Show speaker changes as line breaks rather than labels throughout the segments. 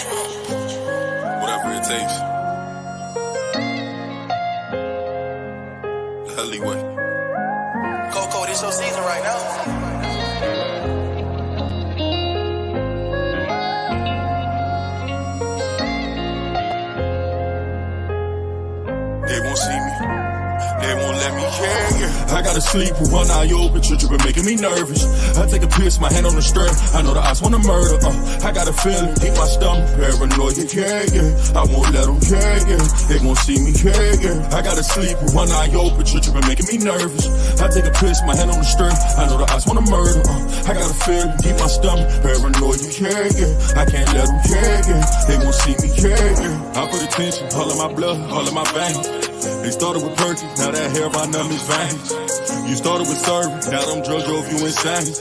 Whatever it takes. Alleyway.
Coco, this your season right now.
They won't see me. They won't let me care. I gotta sleep with one eye open, tripping, making me nervous. I take a piss, my hand on the stern. I know the odds wanna murder. I got a feeling deep my stomach, paranoid, yeah. I won't let them care. They won't see me care. I gotta sleep with one eye open, tripping, making me nervous. I take a piss, my hand on the stern. I know the odds wanna murder. I got a feeling deep my stomach, paranoid, yeah. I can't let them care. They won't see me care. I put attention, all in my blood, all in my veins. They started with Perky, now that hair by numb is veins. You started with serving, now them drugs drove you insane.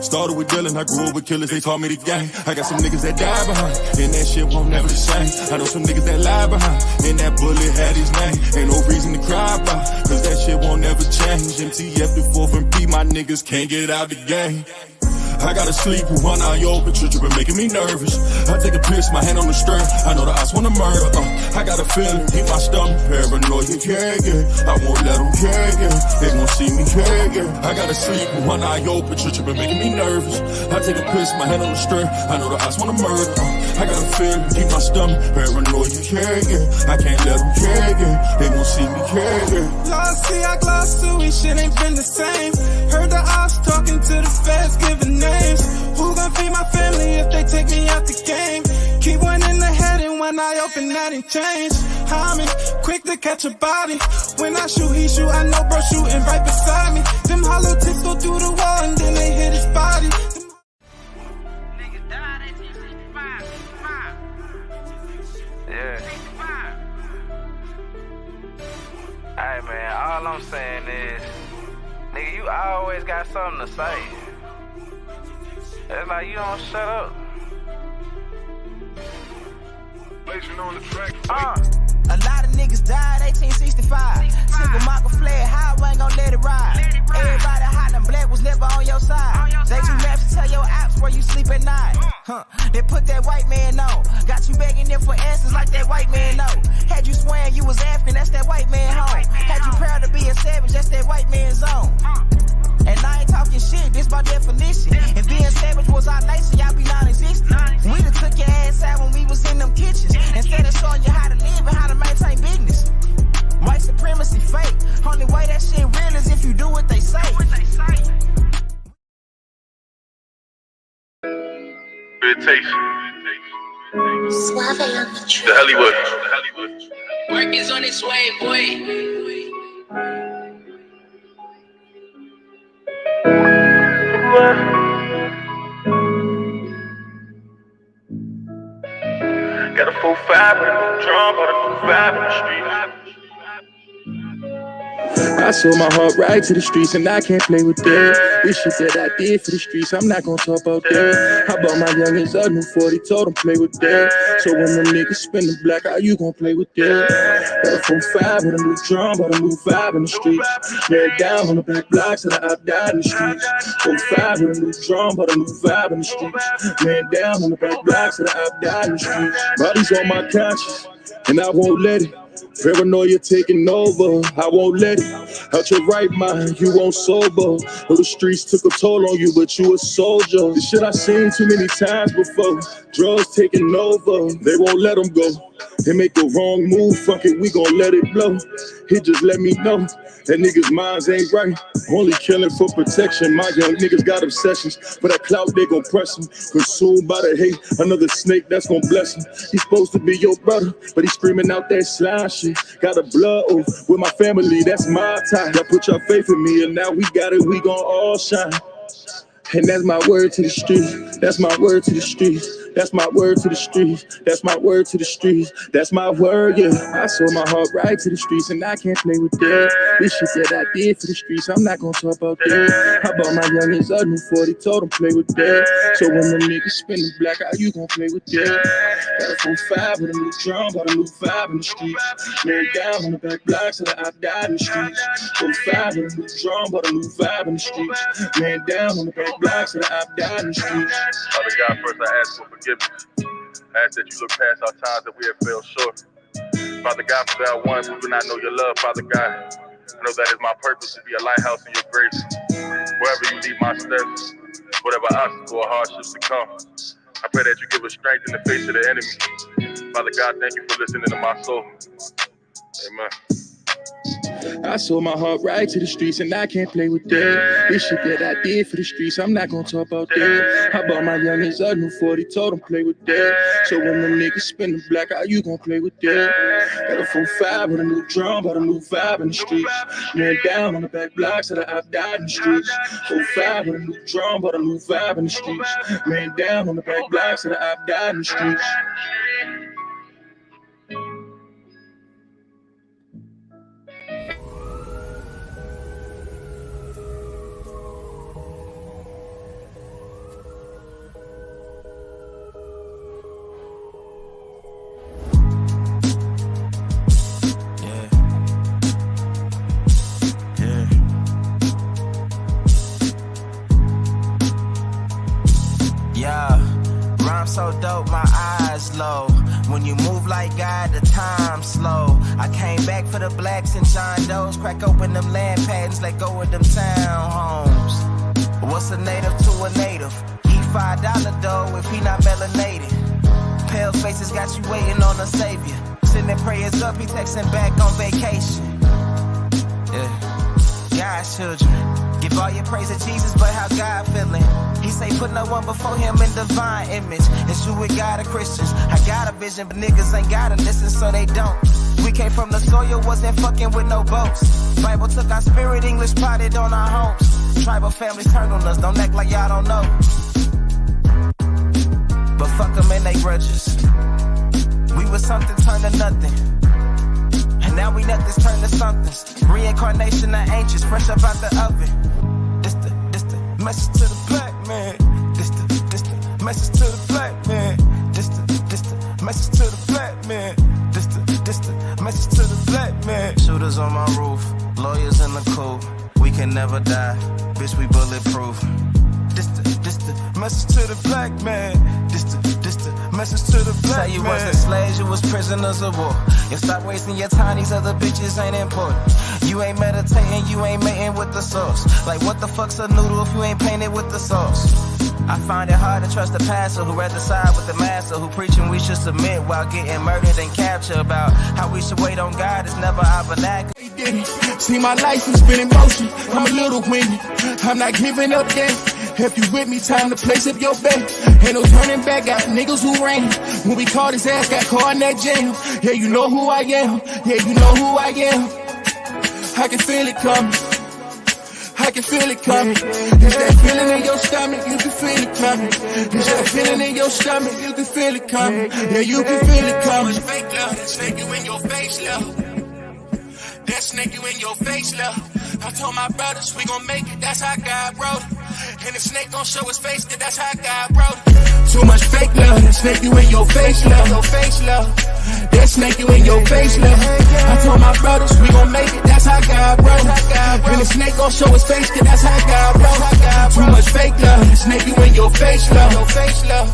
Started with dealing, I grew up with killers, they taught me the game. I got some niggas that die behind, and that shit won't never the same. I know some niggas that lie behind, and that bullet had his name. Ain't no reason to cry about, cause that shit won't never change. MTF the 4th and P, my niggas can't get out the game. I gotta sleep with one eye open, tripping, making me nervous. I take a piss, my hand on the stern. I know the odds wanna murder. I got a feeling deep my stomach, paranoid, yeah. I won't let them care. They won't see me care. I gotta sleep with one eye open, tripping, making me nervous. I take a piss, my hand on the stern. I know the odds wanna murder. I got a feeling deep my stomach, paranoid, yeah. I can't let them care. They won't see me care.
Lost, see, I glossed to it, shit ain't been the same. Heard the ops talking to the feds, giving names. Who gon' feed my family if they take me out the game? Keep one in the head and one eye open, that ain't change. I'm quick to catch a body. When I shoot, he shoot, I know bro shooting right beside me. Them hollow tips go through the wall and then they hit his body.
Niggas died at 65.
Yeah. Hey man, all I'm saying is, nigga, you always got something to say. It's like you don't shut up.
Blazing on the track.
A lot of niggas died 1865. Single Michael fled high, I ain't gon' let it ride. Everybody hollering, black was never on your side. They too left to tell your apps where you sleep at night. They put that white man on. Got you begging them for answers like that white man know. Had you swearing you was African, that's that white man home. Had you proud to be a savage, that's that white man's zone. And I ain't talking shit, this by definition. And being savage was our nature, y'all be non-existent. We done took your ass out when we was in them kitchens. Instead of showing you how to live and how to maintain business. White supremacy fake. Only way that shit real is if you do what they say.
Meditation.
Suave on the track.
The Hollywood.
Work is on its way, boy.
Got a 4-5 with a new drum, but a new vibe in the street.
I sold my heart right to the streets and I can't play with that. This shit that I did for the streets, I'm not gonna talk about that. I bought my youngins a new 40, told them play with that. So when them niggas spin the black, how you gon' play with that? Got a 4-5 with a new drum, but a new vibe in the streets. Man down on the back blocks till I died in the streets. 4-5 with a new drum, but a new vibe in the streets. Man down on the back blocks till I died in the streets. Body's on my conscience, and I won't let it. Paranoia taking over, I won't let it. Out your right mind, you won't sober. Though the streets took a toll on you, but you a soldier. This shit I seen too many times before. Drugs taking over, they won't let them go. They make the wrong move, fuck it, we gon' let it blow. He just let me know that niggas' minds ain't right. Only killing for protection. My young niggas got obsessions. For that clout, they gon' press him. Consumed by the hate, another snake that's gon' bless him. He's supposed to be your brother, but he's screaming out that slime shit. Got a blood oath with my family, that's my tie. Y'all put your faith in me, and now we got it, we gon' all shine. And that's my word to the streets. That's my word to the streets. That's my word to the streets. That's my word to the streets. That's my word, yeah. I sold my heart right to the streets and I can't play with that. This shit that I did for the streets, I'm not gonna talk about that. I bought my youngins a new 40, told them play with that. So when them niggas spin the black, how you gon' play with that? Got a 4-5 with a new drum, bought a new vibe in the streets. Man down on the back blocks till I died in the streets. 4-5 with a new drum, bought a new vibe in the streets. Man down on the back blocks till I died in the streets.
Father God, first I ask for forgiveness.
I ask that you look past our times that we have fell short. Father God, for that one who do not know your love, Father God, I know that is my purpose to be a lighthouse in your grace. Wherever you lead my steps, whatever obstacle or hardships to come, I pray that you give us strength in the face of the enemy. Father God, thank you for listening to my soul. Amen.
I sold my heart right to the streets and I can't play with that. This shit that I did for the streets, I'm not gonna talk about that. I bought my youngins a new 40, told them play with that. So when them niggas spin the black, how you gon' play with that? Got a 4-5 with a new drum, but a new vibe in the streets. Man down on the back blocks that I've died in the streets. 4-5 with a new drum, but a new vibe in the streets. Man down on the back blocks that I've died in the streets.
So dope, my eyes low. When you move like God, the time slow. I came back for the blacks and John Doe's. Crack open them land patents, let go of them townhomes. What's a native to a native? He $5 dough if he not melanated. Pale faces got you waiting on a savior. Sending prayers up, he texting back on vacation. Yeah, God's children. Give all your praise to Jesus, but how God feeling? He say put no one before him in divine image. It's you with God of Christians. I got a vision, but niggas ain't gotta listen, so they don't. We came from the soil, wasn't fucking with no boats. Bible took our spirit, English potted on our homes. Tribal families turned on us, don't act like y'all don't know. But fuck them and they grudges. We was something turned to nothing. And now we nothing's turned to somethings. Reincarnation of ancients, fresh up out the oven. This the message to the black man. This the message to the black man. This the message to the black man. This the message to the black man. Shooters on my roof, lawyers in the coop. We can never die, bitch, we bulletproof. This the message to the black man. This the message to the black man. Say you wasn't slaves, you was prisoners of war. You stop wasting your time, these other bitches ain't important. You ain't meditating, you ain't mating with the sauce. Like what the fuck's a noodle if you ain't painted with the sauce? I find it hard to trust the pastor who rather side with the master, who preaching we should submit while getting murdered and captured. About how we should wait on God is never our vernacular.
See my life has been in motion, I'm a little windy. I'm not giving up yet. If you with me, time to place up your bet. Ain't no turning back, got niggas who ran. When we caught his ass, got caught in that jam. Yeah, you know who I am. Yeah, you know who I am. I can feel it coming. I can feel it coming. It's that feeling in your stomach, you can feel it coming. It's that feeling in your stomach, you can feel it coming. Yeah, you can feel it coming. Fake love, that snake you in your face, love. That snake you in your face, love. I told my brothers we gon' make it, that's how God wrote it. And the snake gon' show his face, cause that's how God wrote it. Too much fake love, that snake you in your face, love. Your face, love. That snake you in your face, love. I told my brothers we gon' make it, that's how God wrote it. And the snake gon' show his face, cause that's how God wrote it. Too much fake love, that snake you in your face, love. Your face, love.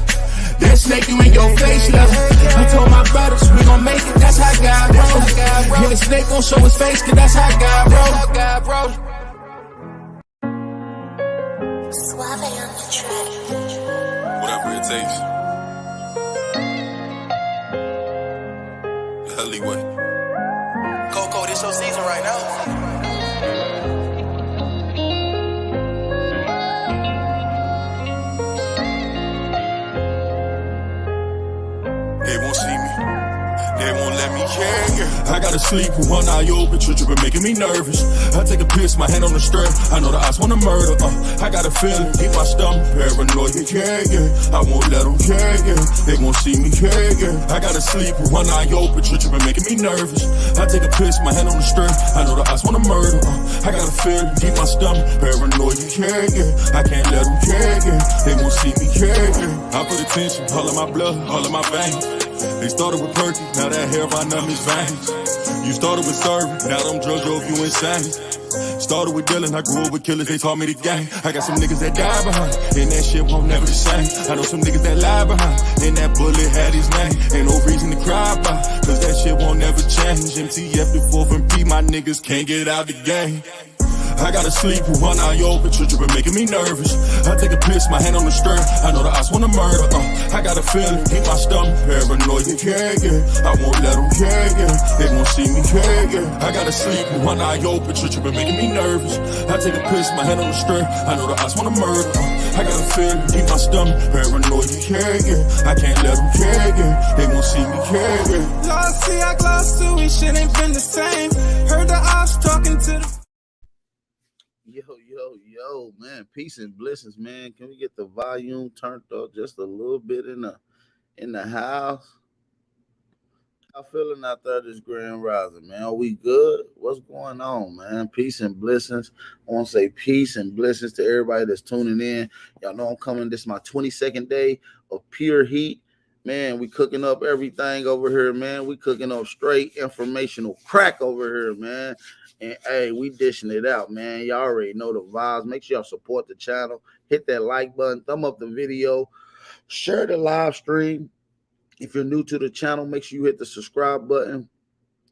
That snake you in your face, love. I told my brothers we gon' make it, that's how God wrote it. And the snake gon' show his face, cause that's how God wrote it.
Suave on the track.
Whatever it takes. The alleyway.
Coco, this your season right now.
They won't see me. They won't let me, yeah. I gotta sleep with one eye open, tripping, making me nervous. I take a piss, my hand on the strap. I know the odds wanna murder, I got a feeling, keep my stomach paranoid, yeah. I won't let them, yeah. They won't see me, yeah. I gotta sleep with one eye open, tripping, making me nervous. I take a piss, my hand on the strap. I know the odds wanna murder, I got a feeling, keep my stomach paranoid, yeah. I can't let them, yeah. They won't see me, yeah. I put attention, all of my blood, all of my veins. They started with perky, now that hair right now is veins. You started with serving, now them drugs drove you insane. Started with Dylan, I grew up with killers, they taught me the game. I got some niggas that die behind, and that shit won't never the same. I know some niggas that lie behind, and that bullet had his name. Ain't no reason to cry about, cause that shit won't never change. MTF the 4th and P, my niggas can't get out the game. I gotta sleep with one eye open, trippin' making me nervous. I take a piss, my hand on the stern. I know the odds wanna murder. I got a feeling in my stomach, paranoid, yeah. I won't let them, yeah. They won't see me, yeah. I gotta sleep with one eye open, trippin' making me nervous. I take a piss, my hand on the stern. I know the odds wanna murder. I got a feeling in my stomach, paranoid, yeah. I can't let them, yeah. They won't see me, yeah.
Lost, see, I glossed to it, shit ain't been the same. Heard the ops talking to the.
Yo, man, peace and blessings, man. Can we get the volume turned up just a little bit in the house? How feeling out there this grand rising, man? Are we good? What's going on, man? Peace and blessings. I want to say peace and blessings to everybody that's tuning in. Y'all know I'm coming. This is my 22nd day of pure heat. Man, we cooking up everything over here, man. We cooking up straight informational crack over here, man. And hey, we dishing it out, man. Y'all already know the vibes. Make sure y'all support the channel. Hit that like button. Thumb up the video. Share the live stream. If you're new to the channel, make sure you hit the subscribe button.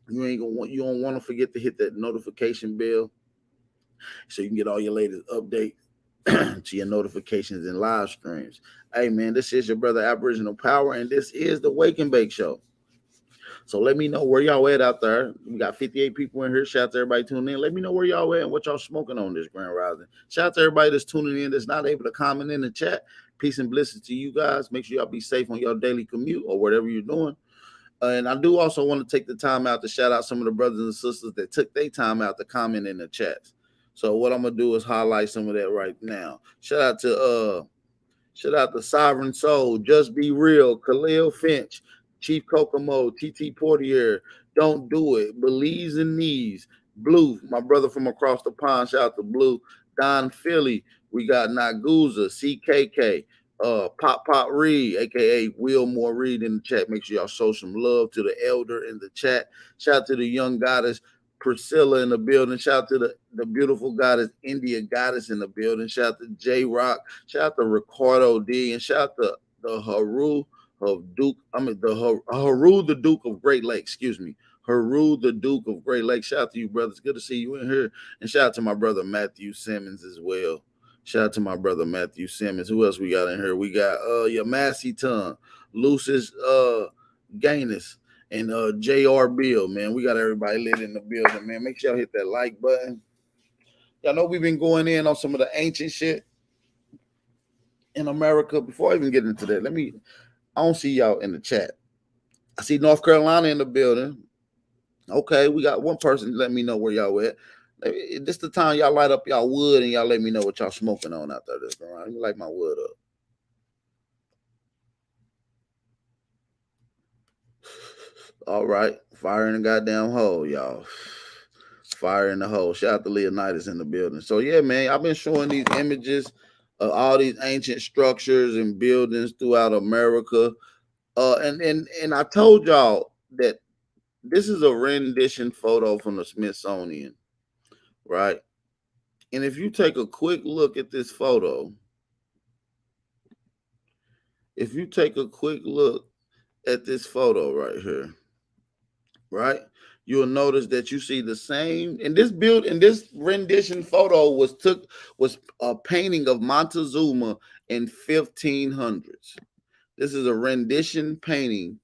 You don't want to forget to hit that notification bell so you can get all your latest updates to your notifications and live streams. Hey, man, this is your brother Aboriginal Power, and this is the Wake and Bake Show. So let me know where y'all at out there. We got 58 people in here. Shout out to everybody tuning in. Let me know where y'all at and what y'all smoking on this grand rising. Shout out to everybody that's tuning in that's not able to comment in the chat. Peace and blessings to you guys. Make sure y'all be safe on your daily commute or whatever you're doing. And I do also want to take the time out to shout out some of the brothers and sisters that took their time out to comment in the chats. So what I'm going to do is highlight some of that right now. Shout out to Sovereign Soul, Just Be Real, Khalil Finch, Chief Kokomo, TT Portier, Don't Do It, Belize and Knees, Blue, my brother from across the pond, shout out to Blue, Don Philly, we got Naguza, CKK, Pop Reed, aka Wilmore Reed in the chat. Make sure y'all show some love to the elder in the chat. Shout out to the young goddess Priscilla in the building. Shout out to the beautiful goddess India goddess in the building. Shout out to J Rock. Shout out to Ricardo D, and shout out to the Haru the Duke of Great Lakes. Excuse me, Haru the Duke of Great Lakes. Shout out to you, brothers. Good to see you in here. And shout out to my brother Matthew Simmons as well. Shout out to my brother Matthew Simmons. Who else we got in here? We got Yamasi Tongue, Lucis Gaines, and J.R. Bill, man. We got everybody lit in the building, man. Make sure y'all hit that like button. Y'all know we've been going in on some of the ancient shit in America. Before I even get into that, I don't see y'all in the chat. I see North Carolina in the building. Okay, we got one person. Let me know where y'all at. This the time y'all light up y'all wood and y'all let me know what y'all smoking on out there. This around. You light my wood up. All right, fire in the goddamn hole, y'all. Fire in the hole. Shout out to Leonidas in the building. So yeah, man, I've been showing these images of all these ancient structures and buildings throughout America. And I told y'all that this is a rendition photo from the Smithsonian, right? And if you take a quick look at this photo, right here, right, you'll notice that you see the same. And this rendition photo was a painting of Montezuma in 1500s. This is a rendition painting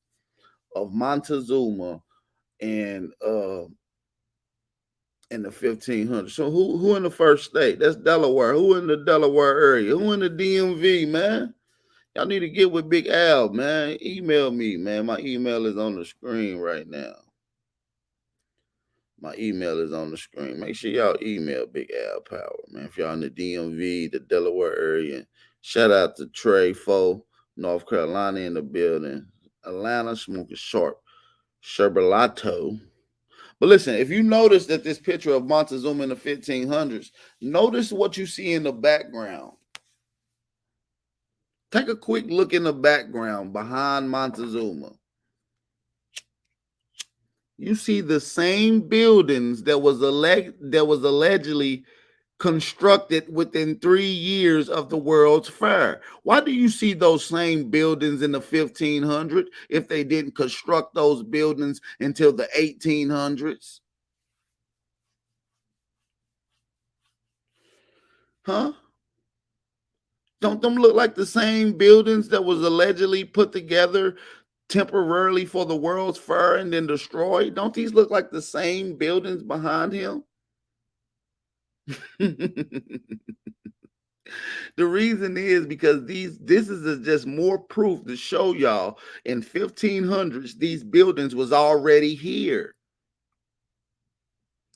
of Montezuma in the 1500s. So who in the first state? That's Delaware. Who in the Delaware area? Who in the DMV, man? Y'all need to get with Big Al, man. Email me, man. My email is on the screen right now. My email is on the screen. Make sure y'all email Big Al Power, man. If y'all in the DMV, the Delaware area. Shout out to Trey Fo, North Carolina in the building. Atlanta smoking sharp. Sherbalato. But listen, if you notice that this picture of Montezuma in the 1500s, notice what you see in the background. Take a quick look in the background behind Montezuma. You see the same buildings that was allegedly constructed within 3 years of the World's Fair. Why do you see those same buildings in the 1500s if they didn't construct those buildings until the 1800s? Huh? Don't them look like the same buildings that was allegedly put together temporarily for the World's Fair and then destroyed? Don't these look like the same buildings behind him? The reason is because this is just more proof to show y'all in 1500s these buildings was already here.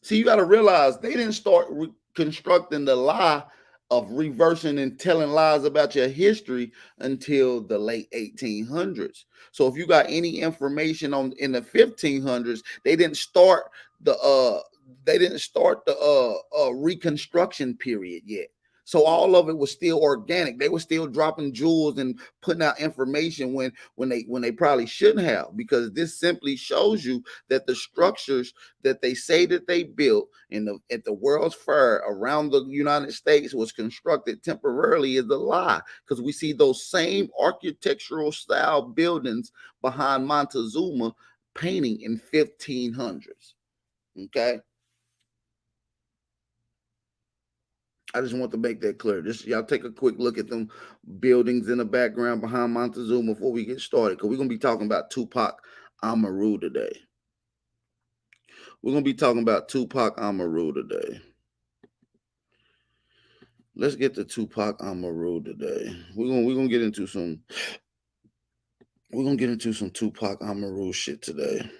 See, you got to realize they didn't start reconstructing the lie of reversing and telling lies about your history until the late 1800s. So if you got any information on in the 1500s, they didn't start the reconstruction period yet. So all of it was still organic. They were still dropping jewels and putting out information when they probably shouldn't have, because this simply shows you that the structures that they say that they built at the World's Fair around the United States was constructed temporarily is a lie, because we see those same architectural style buildings behind Montezuma painting in 1500s. Okay. I just want to make that clear. Just y'all take a quick look at them buildings in the background behind Montezuma before we get started, because we're going to be talking about Tupac Amaru today. We're going to be talking about Tupac Amaru today. Let's get to Tupac Amaru today. We're going to get into some Tupac Amaru shit today.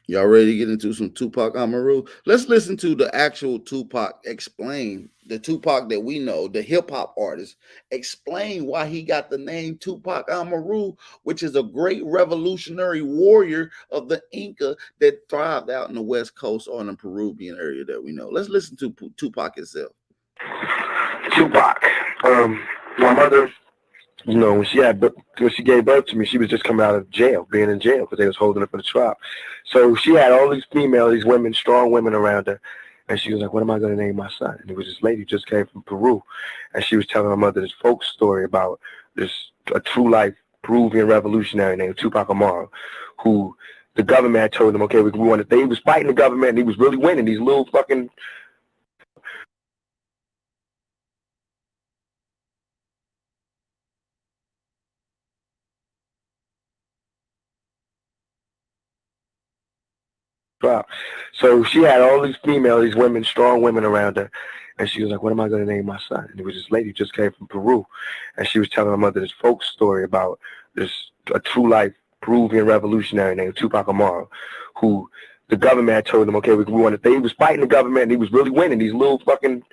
Y'all ready to get into some Tupac Amaru? Let's listen to the actual Tupac explain, the Tupac that we know, the hip-hop artist, explain why he got the name Tupac Amaru, which is a great revolutionary warrior of the Inca that thrived out in the West Coast or in the Peruvian area that we know. Let's listen to Tupac himself.
Tupac. My mother, you know, when she gave birth to me, she was just coming out of jail, being in jail because they was holding her for the trial. So she had all these women, strong women around her, and she was like, "What am I going to name my son?" And it was this lady who just came from Peru, and she was telling my mother this folk story about a true life Peruvian revolutionary named Tupac Amaru, who the government had told them, okay, we wanted. They was fighting the government, and he was really winning these little fucking. Wow. So she had all these women, strong women around her, and she was like, "What am I going to name my son?" And it was this lady who just came from Peru, and she was telling my mother this folk story about a true life Peruvian revolutionary named Tupac Amaru, who the government had told them, okay, we wanted. They was fighting the government, and he was really winning these little fucking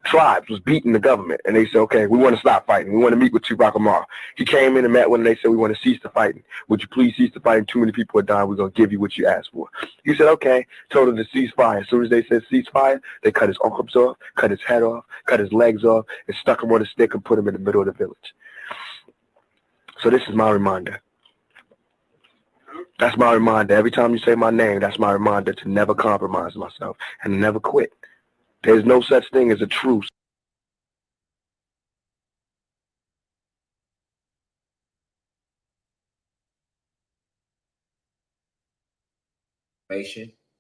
tribes was beating the government, and they said, okay, we want to stop fighting. We want to meet with Tupac Amaru. He came in and met with them, and they said, we want to cease the fighting. Would you please cease the fighting? Too many people are dying. We're going to give you what you asked for. He said, okay. Told them to cease fire. As soon as they said cease fire, they cut his arms off, cut his head off, cut his legs off, and stuck him on a stick and put him in the middle of the village. So this is my reminder. That's my reminder. Every time you say my name, that's my reminder to never compromise myself and never quit. There's no such thing as a truce.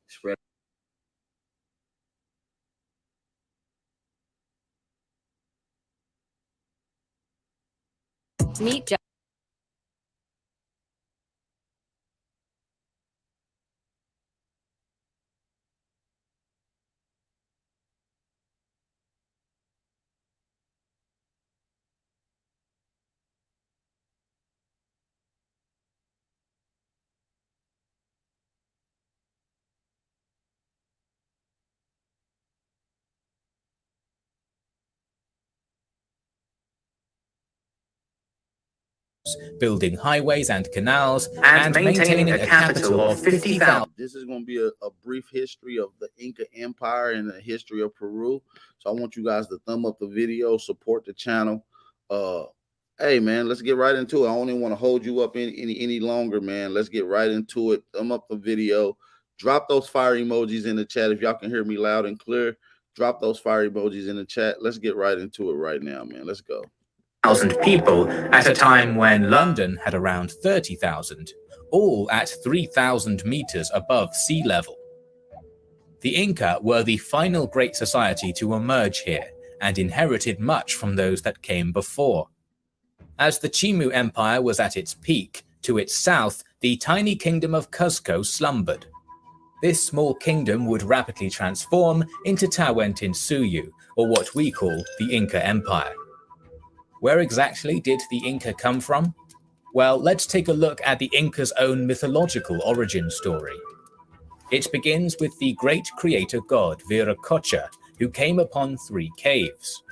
Spread.
Meet
building highways and canals, and maintaining a capital of 50,000.
This is going to be a brief history of the Inca Empire and the history of Peru. So I want you guys to thumb up the video, support the channel. Hey man, let's get right into it. I don't even want to hold you up any longer, man. Let's get right into it. Thumb up the video. Drop those fire emojis in the chat if y'all can hear me loud and clear. Drop those fire emojis in the chat. Let's get right into it right now, man. Let's go.
1,000 people at a time when London had around 30,000, all at 3,000 meters above sea level. The Inca were the final great society to emerge here and inherited much from those that came before. As the Chimu Empire was at its peak, to its south, the tiny kingdom of Cuzco slumbered. This small kingdom would rapidly transform into Tawantinsuyu, or what we call the Inca Empire. Where exactly did the Inca come from? Well, let's take a look at the Inca's own mythological origin story. It begins with the great creator god Viracocha, who came upon 3 caves.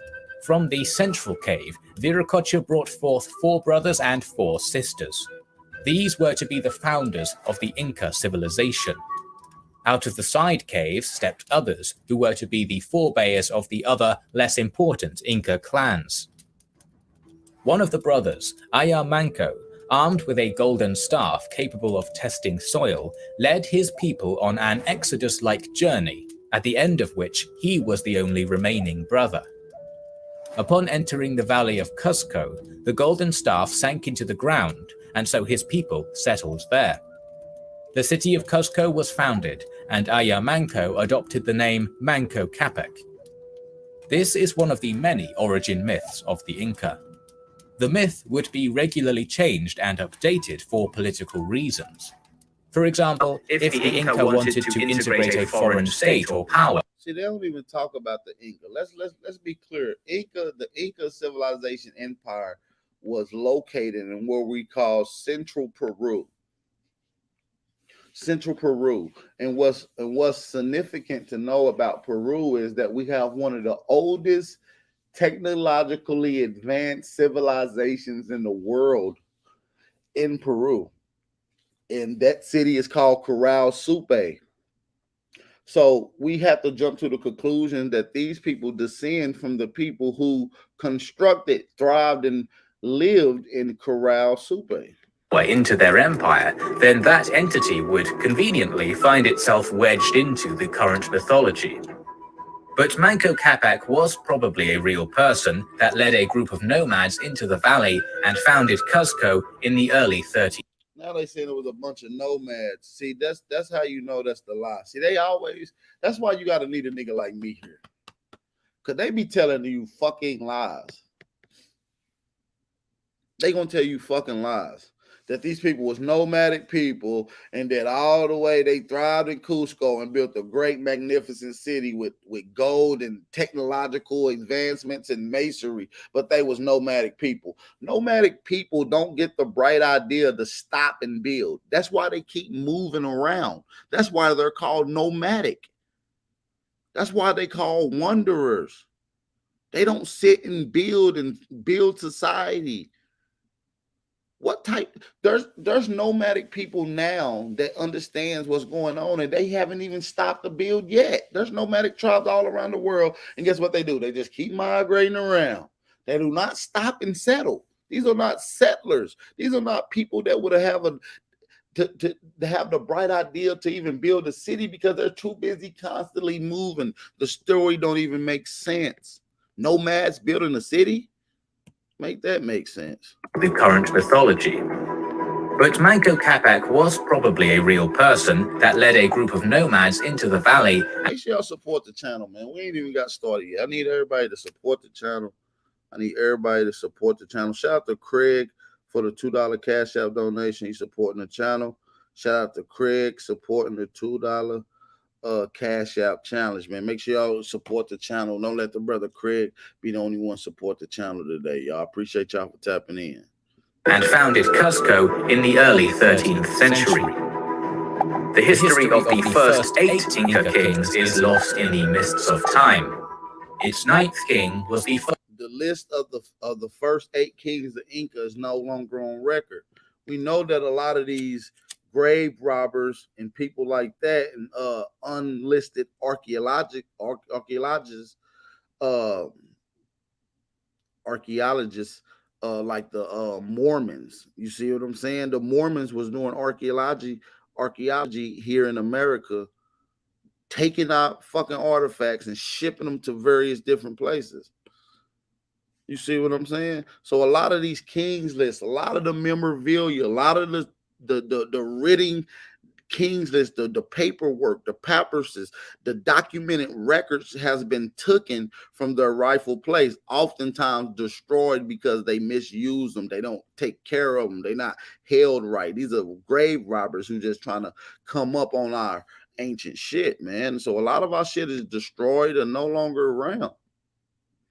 From the central cave, Viracocha brought forth 4 brothers and 4 sisters. These were to be the founders of the Inca civilization. Out of the side caves stepped others, who were to be the forebears of the other, less important Inca clans. One of the brothers, Aya Manco, armed with a golden staff capable of testing soil, led his people on an exodus-like journey, at the end of which he was the only remaining brother. Upon entering the valley of Cuzco, the golden staff sank into the ground, and so his people settled there. The city of Cuzco was founded, and Aya Manco adopted the name Manco Capac. This is one of the many origin myths of the Inca. The myth would be regularly changed and updated for political reasons. For example, if the Inca wanted to integrate a foreign state or power.
See, they don't even talk about the Inca. Let's be clear. The Inca civilization empire was located in what we call Central Peru. Central Peru. And what's significant to know about Peru is that we have one of the oldest technologically advanced civilizations in the world in Peru. And that city is called Corral Supe. So we have to jump to the conclusion that these people descend from the people who constructed, thrived, and lived in Corral Supe.
Into their empire, then that entity would conveniently find itself wedged into the current mythology. But Manco Capac was probably a real person that led a group of nomads into the valley and founded Cuzco in the early 30s.
Now they saying it was a bunch of nomads. See, that's how you know that's the lie. See, that's why you gotta need a nigga like me here. Cause they be telling you fucking lies. They gonna tell you fucking lies. That these people was nomadic people and that all the way they thrived in Cusco and built a great, magnificent city with gold and technological advancements and masonry, but they was nomadic people. Nomadic people don't get the bright idea to stop and build. That's why they keep moving around. That's why they're called nomadic. That's why they call wanderers. They don't sit and build society. What type? There's nomadic people now that understands what's going on, and they haven't even stopped the build yet. There's nomadic tribes all around the world, and guess what they do? They just keep migrating around. They do not stop and settle. These are not settlers. These are not people that would have to have the bright idea to even build a city because they're too busy constantly moving. The story don't even make sense. Nomads building a city? Make that make sense.
The current mythology. But Manco Capac was probably a real person that led a group of nomads into the valley.
Make sure y'all support the channel, man. We ain't even got started yet. I need everybody to support the channel. Shout out to Craig for the $2 Cash App donation. He's supporting the channel. Shout out to Craig supporting the $2 Cash App challenge, man. Make sure y'all support the channel. Don't let the brother Craig be the only one support the channel today, y'all. Appreciate y'all for tapping in.
And founded Cuzco in the early 13th century. The history of the first 8 Inca kings is lost in the mists of time. Its 9th king was the first.
The list of the first 8 kings of Inca is no longer on record. We know that a lot of these grave robbers and people like that and unlisted archaeologists like the Mormons. You see what I'm saying? The Mormons was doing archaeology here in America, taking out fucking artifacts and shipping them to various different places. You see what I'm saying? So a lot of these kings lists, a lot of the memorabilia, a lot of the written kings list, the paperwork, the papyruses, the documented records has been taken from their rightful place, oftentimes destroyed because they misuse them. They don't take care of them. They're not held right. These are grave robbers who just trying to come up on our ancient shit, man. So a lot of our shit is destroyed and no longer around.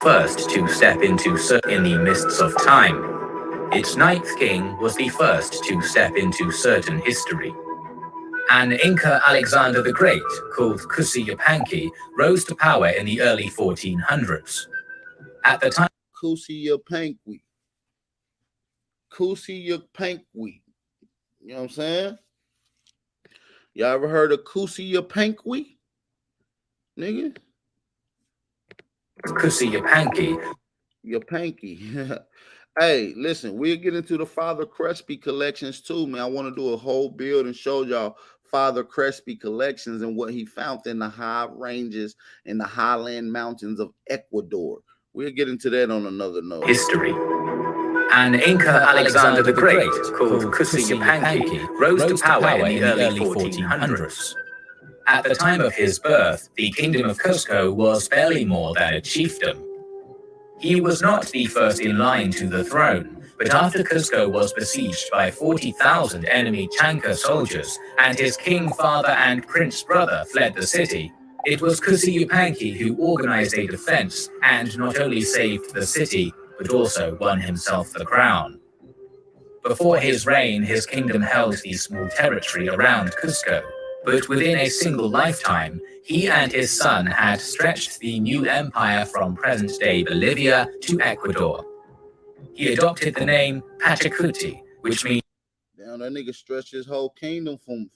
First to step into in the mists of time. Its ninth king was the first to step into certain history. An Inca Alexander the Great, called Kusi Yupanqui, rose to power in the early 1400s. At the time,
Kusi Yupanqui. You know what I'm saying? Y'all ever heard of Kusi Yupanqui? Nigga?
Kusi Yupanqui.
Yupanqui. Hey, listen, we'll get into the Father Crespi collections too, man. I want to do a whole build and show y'all Father Crespi collections and what he found in the high ranges in the highland mountains of Ecuador. We'll get into that on another note.
History. An Inca Alexander the Great, called Kusi Yupanqui, rose to power in the early 1400s. At the time of his birth, the Kingdom of Cusco was barely more than a chiefdom. He was not the first in line to the throne, but after Cusco was besieged by 40,000 enemy Chanca soldiers and his king father and prince brother fled the city, it was Kusi Yupanqui who organized a defense and not only saved the city, but also won himself the crown. Before his reign, his kingdom held the small territory around Cusco, but within a single lifetime, he and his son had stretched the new empire from present-day Bolivia to Ecuador. He adopted the name Pachacuti, which means...
Damn, that nigga stretched his whole kingdom from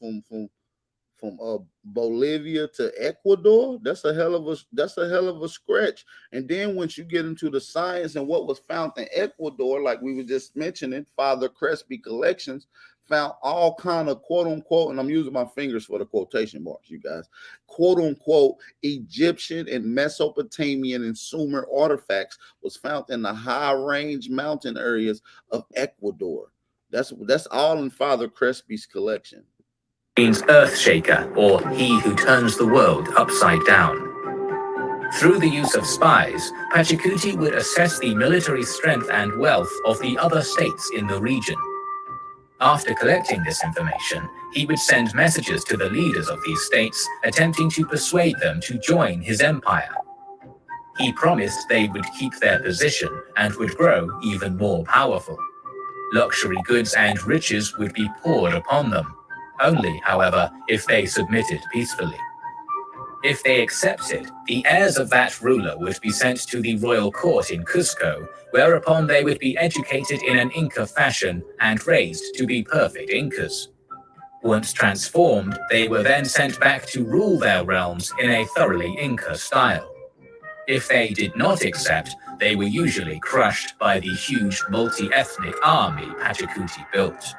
Bolivia to Ecuador. That's a hell of a stretch. And then once you get into the science and what was found in Ecuador, like we were just mentioning, Father Crespi collections found all kind of quote unquote, and I'm using my fingers for the quotation marks, you guys, quote unquote Egyptian and Mesopotamian and Sumer artifacts was found in the high range mountain areas of Ecuador. That's all in Father Crespi's collection.
Means Earthshaker, or he who turns the world upside down. Through the use of spies, Pachacuti would assess the military strength and wealth of the other states in the region. After collecting this information, he would send messages to the leaders of these states, attempting to persuade them to join his empire. He promised they would keep their position and would grow even more powerful. Luxury goods and riches would be poured upon them, only, however, if they submitted peacefully. If they accepted, the heirs of that ruler would be sent to the royal court in Cusco, whereupon they would be educated in an Inca fashion and raised to be perfect Incas. Once transformed, they were then sent back to rule their realms in a thoroughly Inca style. If they did not accept, they were usually crushed by the huge multi-ethnic army Pachacuti built.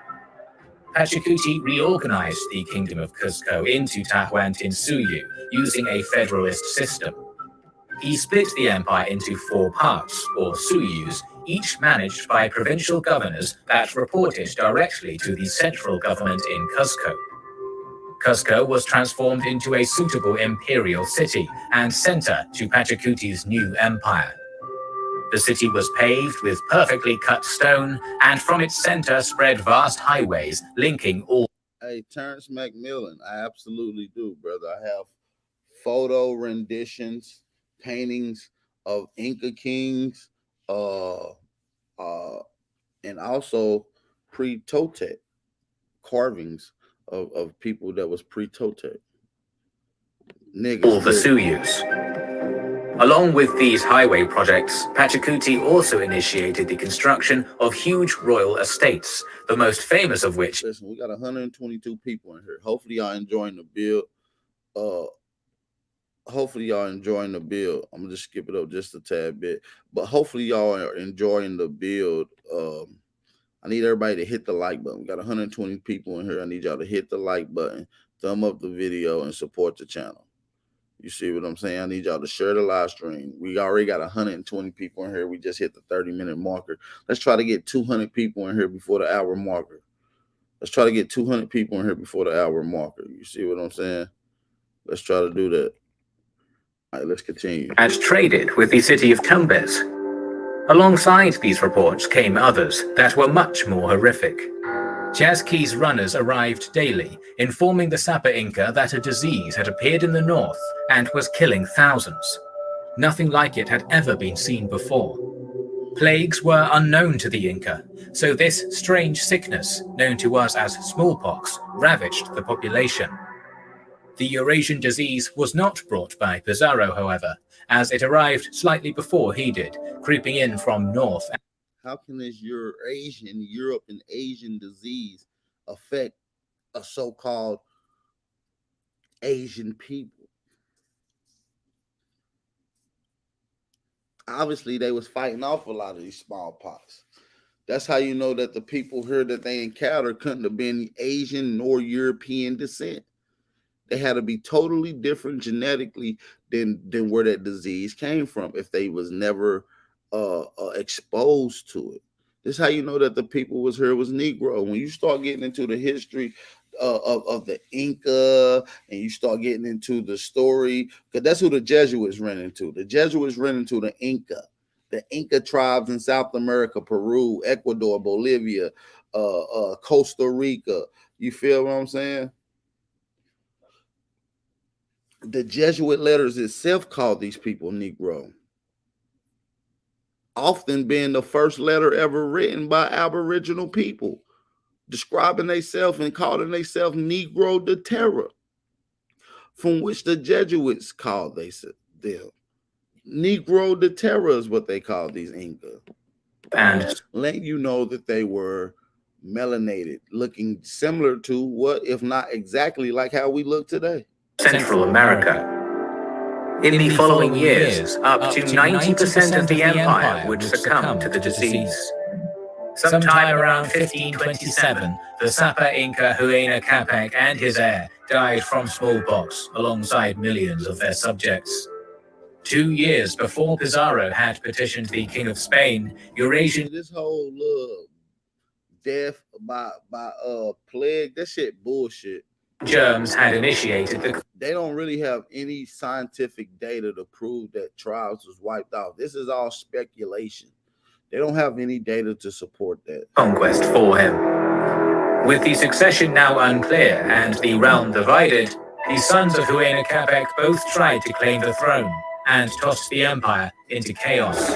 Pachacuti reorganized the Kingdom of Cusco into Tahuantinsuyu using a federalist system. He split the empire into 4 parts, or suyus, each managed by provincial governors that reported directly to the central government in Cusco. Cusco was transformed into a suitable imperial city and center to Pachacuti's new empire. The city was paved with perfectly cut stone, and from its center spread vast highways linking all.
Hey, Terrence McMillan, I absolutely do, brother. I have photo renditions, paintings of Inca kings, and also pre-Toltec carvings of people that was pre-Toltec. Niggas.
All the Suyus. Along with these highway projects, Pachacuti also initiated the construction of huge royal estates, the most famous of which...
Listen, we got 122 people in here. Hopefully y'all enjoying the build. hopefully y'all enjoying the build. I'm gonna just skip it up just a tad bit, but hopefully y'all are enjoying the build. I need everybody to hit the like button. We got 120 people in here. I need y'all to hit the like button, thumb up the video, and support the channel. You see what I'm saying? I need y'all to share the live stream. We already got 120 people in here. We just hit the 30-minute marker. Let's try to get 200 people in here before the hour marker. Let's try to get 200 people in here before the hour marker. You see what I'm saying? Let's try to do that. All right, let's continue.
And traded with the city of Tumbes. Alongside these reports came others that were much more horrific. Chasqui's runners arrived daily, informing the Sapa Inca that a disease had appeared in the north and was killing thousands. Nothing like it had ever been seen before. Plagues were unknown to the Inca, so this strange sickness, known to us as smallpox, ravaged the population. The Eurasian disease was not brought by Pizarro, however, as it arrived slightly before he did, creeping in from north.
How can this Europe and Asian disease affect a so-called Asian people? Obviously, they was fighting off a lot of these smallpox. That's how you know that the people here that they encountered couldn't have been Asian nor European descent. They had to be totally different genetically than where that disease came from if they was never exposed to it. This is how you know that the people was here was Negro. When you start getting into the history of the Inca and you start getting into the story, because that's who the Jesuits ran into. The Jesuits ran into the Inca tribes in South America, Peru, Ecuador, Bolivia, Costa Rica. You feel what I'm saying? The Jesuit letters itself called these people Negro, often being the first letter ever written by Aboriginal people, describing themselves and calling themselves Negro de Terra, from which the Jesuits called them. Negro de Terra is what they called these Inca. And letting you know that they were melanated, looking similar to what, if not exactly like how we look today.
Central America. In the following years, up to 90% of the empire would succumb to the disease. Sometime around 1527, the Sapa Inca Huayna Capac and his heir died from smallpox alongside millions of their subjects. 2 years before Pizarro had petitioned the King of Spain, Eurasian...
This whole death by plague, that shit bullshit.
Germs had initiated the...
They don't really have any scientific data to prove that tribes was wiped out. This is all speculation. They don't have any data to support that.
Conquest for him. With the succession now unclear and the realm divided, the sons of Huayna Capac both tried to claim the throne and tossed the empire into chaos.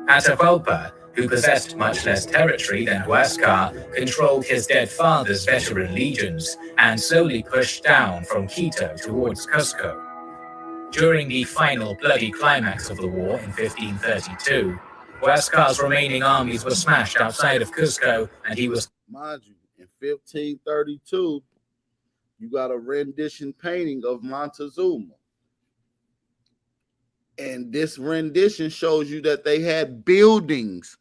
Atahualpa, who possessed much less territory than Huáscar, controlled his dead father's veteran legions and slowly pushed down from Quito towards Cusco. During the final bloody climax of the war in 1532, Huáscar's remaining armies were smashed outside of Cusco, and he was...
Mind you, in 1532, you got a rendition painting of Montezuma. And this rendition shows you that they had buildings,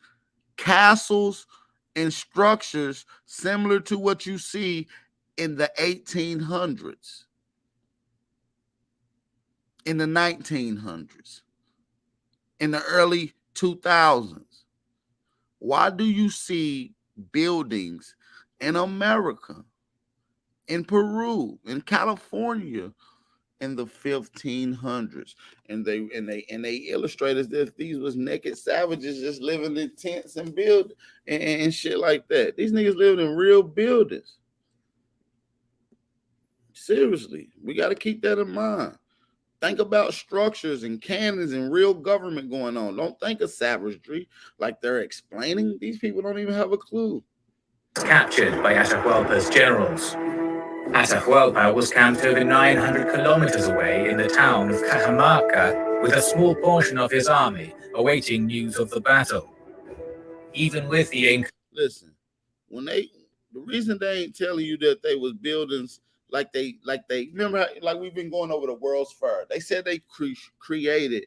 castles, and structures similar to what you see in the 1800s, in the 1900s, in the early 2000s. Why do you see buildings in America, in Peru, in California, in the 1500s, and they illustrate as if these was naked savages just living in tents and build and shit like that? These niggas living in real buildings. Seriously, we got to keep that in mind. Think about structures and cannons and real government going on. Don't think of savagery like they're explaining. These people don't even have a clue.
Captured by Atahualpa's generals. Atahualpa was camped over 900 kilometers away in the town of Cajamarca with a small portion of his army awaiting news of the battle. Even with the Inca...
Listen, when they The reason they ain't telling you that they was buildings like they remember like we've been going over the World's Fair. They said they created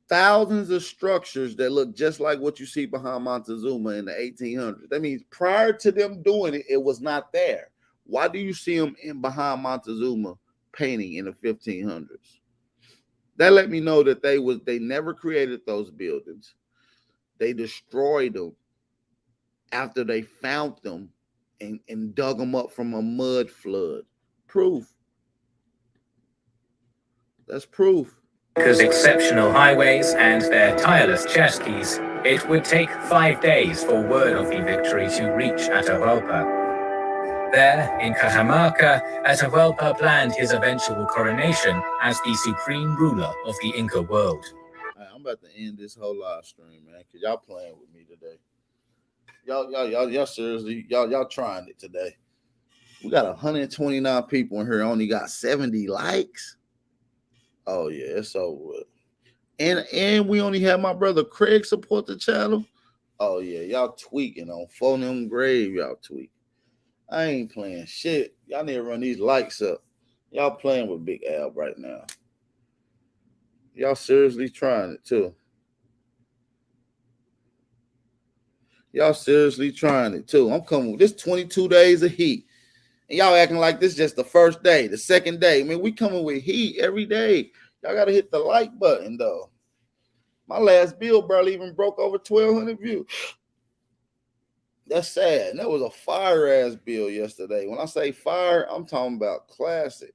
thousands of structures that look just like what you see behind Montezuma in the 1800s. That means prior to them doing it, it was not there. Why do you see them in behind Montezuma painting in the 1500s? That let me know that they never created those buildings. They destroyed them after they found them and dug them up from a mud flood. Proof. That's proof.
Because exceptional highways and their tireless chess keys, it would take 5 days for word of the victory to reach Atahualpa. There, in Cajamarca, Atahualpa planned his eventual coronation as the supreme ruler of the Inca world.
Right, I'm about to end this whole live stream, man, because y'all playing with me today. Y'all seriously, y'all trying it today. We got 129 people in here, only got 70 likes. Oh yeah, it's over with. And we only have my brother Craig support the channel. Oh yeah, y'all tweaking on phone grave, y'all tweaking. I ain't playing shit. Y'all need to run these likes up. Y'all playing with Big Al right now. Y'all seriously trying it too. Y'all seriously trying it too. I'm coming with this 22 days of heat. And y'all acting like this just the first day, the second day. I mean, we coming with heat every day. Y'all got to hit the like button, though. My last bill barely even broke over 1,200 views. That's sad. And that was a fire-ass bill yesterday. When I say fire, I'm talking about classic.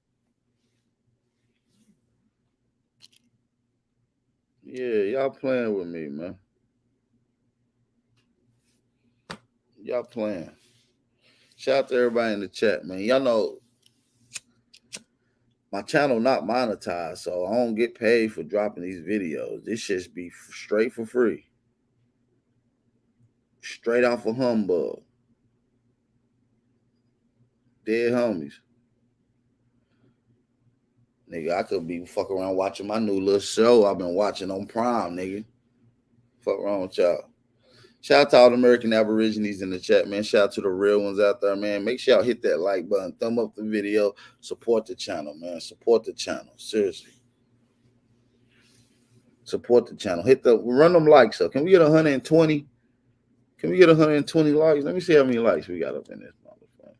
Yeah, y'all playing with me, man. Y'all playing. Shout out to everybody in the chat, man. Y'all know my channel not monetized, so I don't get paid for dropping these videos. This should be straight for free. Straight off a humbug. Dead homies. Nigga, I could be fucking around watching my new little show I've been watching on Prime, nigga. Fuck wrong with y'all. Shout out to all the American Aborigines in the chat, man. Shout out to the real ones out there, man. Make sure y'all hit that like button, thumb up the video, support the channel, man. Support the channel. Seriously. Support the channel. Run them likes up. Can we get 120? Can we get 120 likes? Let me see how many likes we got up in this motherfucker.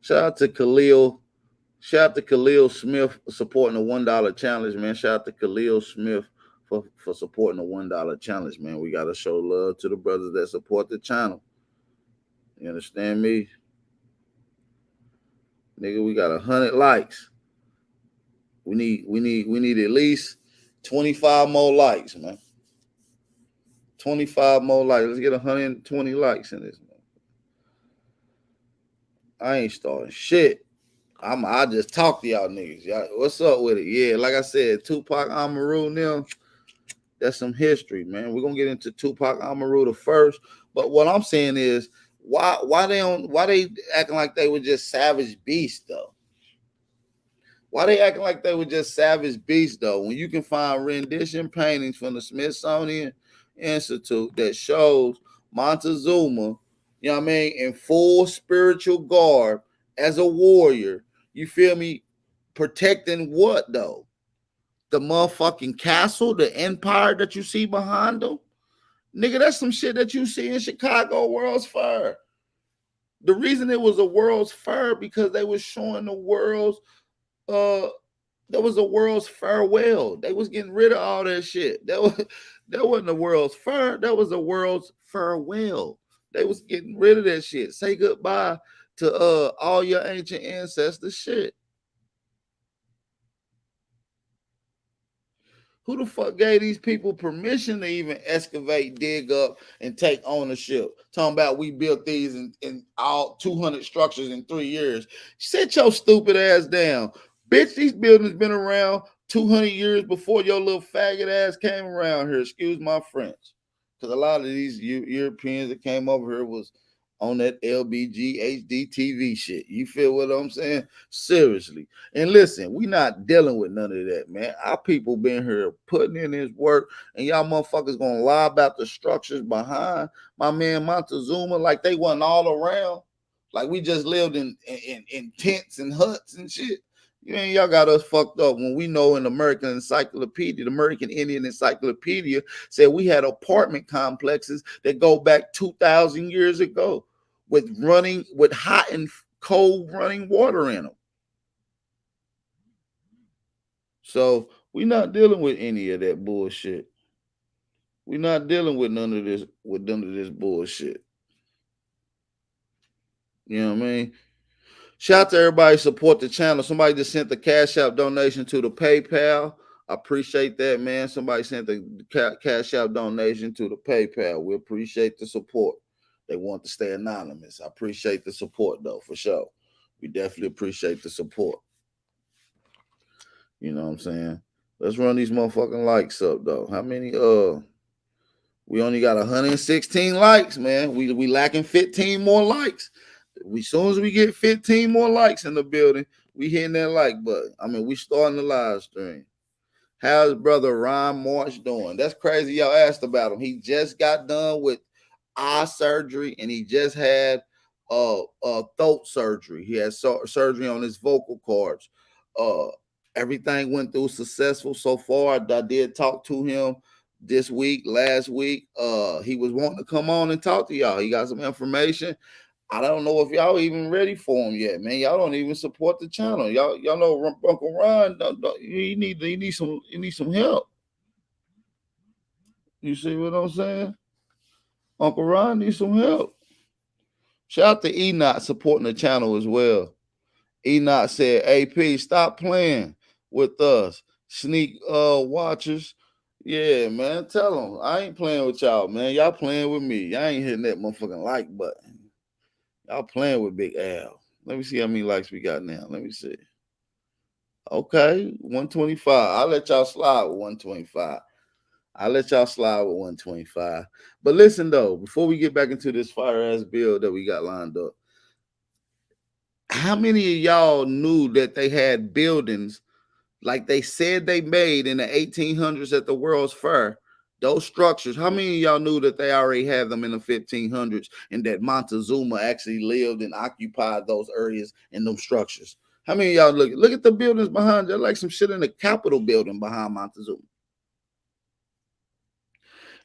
Shout out to Khalil. Shout out to Khalil Smith supporting the $1 challenge, man. Shout out to Khalil Smith for supporting the $1 challenge, man. We got to show love to the brothers that support the channel. You understand me? Nigga, we got 100 likes. We need at least 25 more likes, man. 25 more likes. Let's get 120 likes in this, man. I ain't starting shit. I just talk to y'all niggas. Y'all, what's up with it? Yeah, like I said, Tupac, Amaru now. That's some history, man. We're gonna get into Tupac Amaru the first. But what I'm saying is, why they acting like they were just savage beasts though? Why they acting like they were just savage beasts though? When you can find rendition paintings from the Smithsonian Institute that shows Montezuma, you know what I mean, in full spiritual garb as a warrior. You feel me? Protecting what though? The motherfucking castle, the empire that you see behind them. Nigga, that's some shit that you see in Chicago World's Fair. The reason it was a World's Fair because they was showing the world's there was a world's farewell. They was getting rid of all that shit. That wasn't a world's fair. That was a world's farewell. They was getting rid of that shit. Say goodbye to all your ancient ancestors shit. Who the fuck gave these people permission to even excavate, dig up, and take ownership? Talking about we built these in all 200 structures in 3 years. Sit your stupid ass down. Bitch, these buildings been around 200 years before your little faggot ass came around here. Excuse my French. Because a lot of these Europeans that came over here was on that LBG HD TV shit. You feel what I'm saying? Seriously. And listen, we not dealing with none of that, man. Our people been here putting in his work, and y'all motherfuckers gonna lie about the structures behind my man Montezuma like they wasn't all around. Like we just lived in tents and huts and shit. Y'all got us fucked up when we know in the American Encyclopedia, the American Indian Encyclopedia said we had apartment complexes that go back 2,000 years ago with hot and cold running water in them. So we're not dealing with any of that bullshit. We're not dealing with none of this bullshit. You know what I mean? Shout out to everybody who support the channel. Somebody just sent the Cash App donation to the PayPal. I appreciate that, man. Somebody sent the Cash App donation to the PayPal. We appreciate the support. They want to stay anonymous. I appreciate the support, though, for sure. We definitely appreciate the support. You know what I'm saying? Let's run these motherfucking likes up, though. How many? We only got 116 likes, man. We lacking 15 more likes. As soon as we get 15 more likes in the building, we hitting that like button. I mean, we starting the live stream. How's brother Ron March doing? That's crazy. Y'all asked about him. He just got done with eye surgery, and he just had throat surgery. He had surgery on his vocal cords. Everything went through successful so far. I did talk to him last week. He was wanting to come on and talk to y'all. He got some information. I don't know if y'all even ready for him yet, man. Y'all don't even support the channel. Y'all know Uncle Ron. He need some help. You see what I'm saying? Uncle Ron needs some help. Shout out to Enoch supporting the channel as well. Enoch said, "AP, stop playing with us, sneak watchers." Yeah, man. Tell them I ain't playing with y'all, man. Y'all playing with me. Y'all ain't hitting that motherfucking like button. Y'all playing with Big Al. Let me see how many likes we got now. Let me see. Okay, 125. I'll let y'all slide with 125. But listen, though, before we get back into this fire-ass bill that we got lined up, how many of y'all knew that they had buildings like they said they made in the 1800s at the World's Fair? Those structures, how many of y'all knew that they already had them in the 1500s and that Montezuma actually lived and occupied those areas and those structures? How many of y'all look at the buildings behind? They're like some shit in the Capitol building behind Montezuma.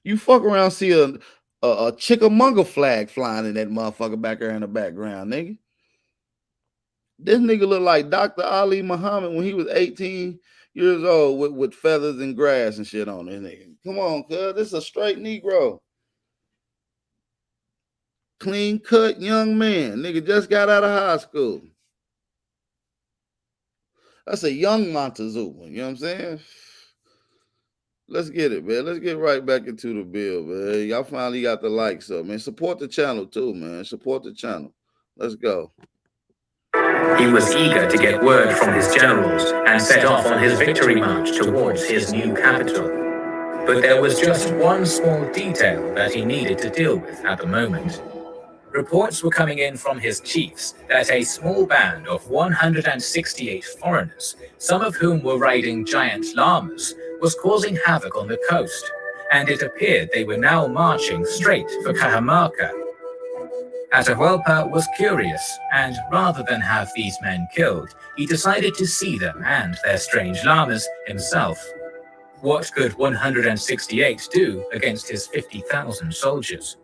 You fuck around, see a Chickamauga flag flying in that motherfucker back there in the background, nigga. This nigga look like Dr. Ali Muhammad when he was 18 years old with feathers and grass and shit on this nigga. Come on, cuz. This is a straight Negro. Clean cut young man. Nigga just got out of high school. That's a young Montezuma. You know what I'm saying? Let's get it, man. Let's get right back into the bill, man. Y'all finally got the likes up, man. Support the channel too, man. Support the channel. Let's go.
He was eager to get word from his generals and set off on his victory march towards his new capital. But there was just one small detail that he needed to deal with at the moment. Reports were coming in from his chiefs that a small band of 168 foreigners, some of whom were riding giant llamas, was causing havoc on the coast, and it appeared they were now marching straight for Cajamarca. Atahualpa was curious, and rather than have these men killed, he decided to see them and their strange llamas himself. What could 168 do against his 50,000 soldiers?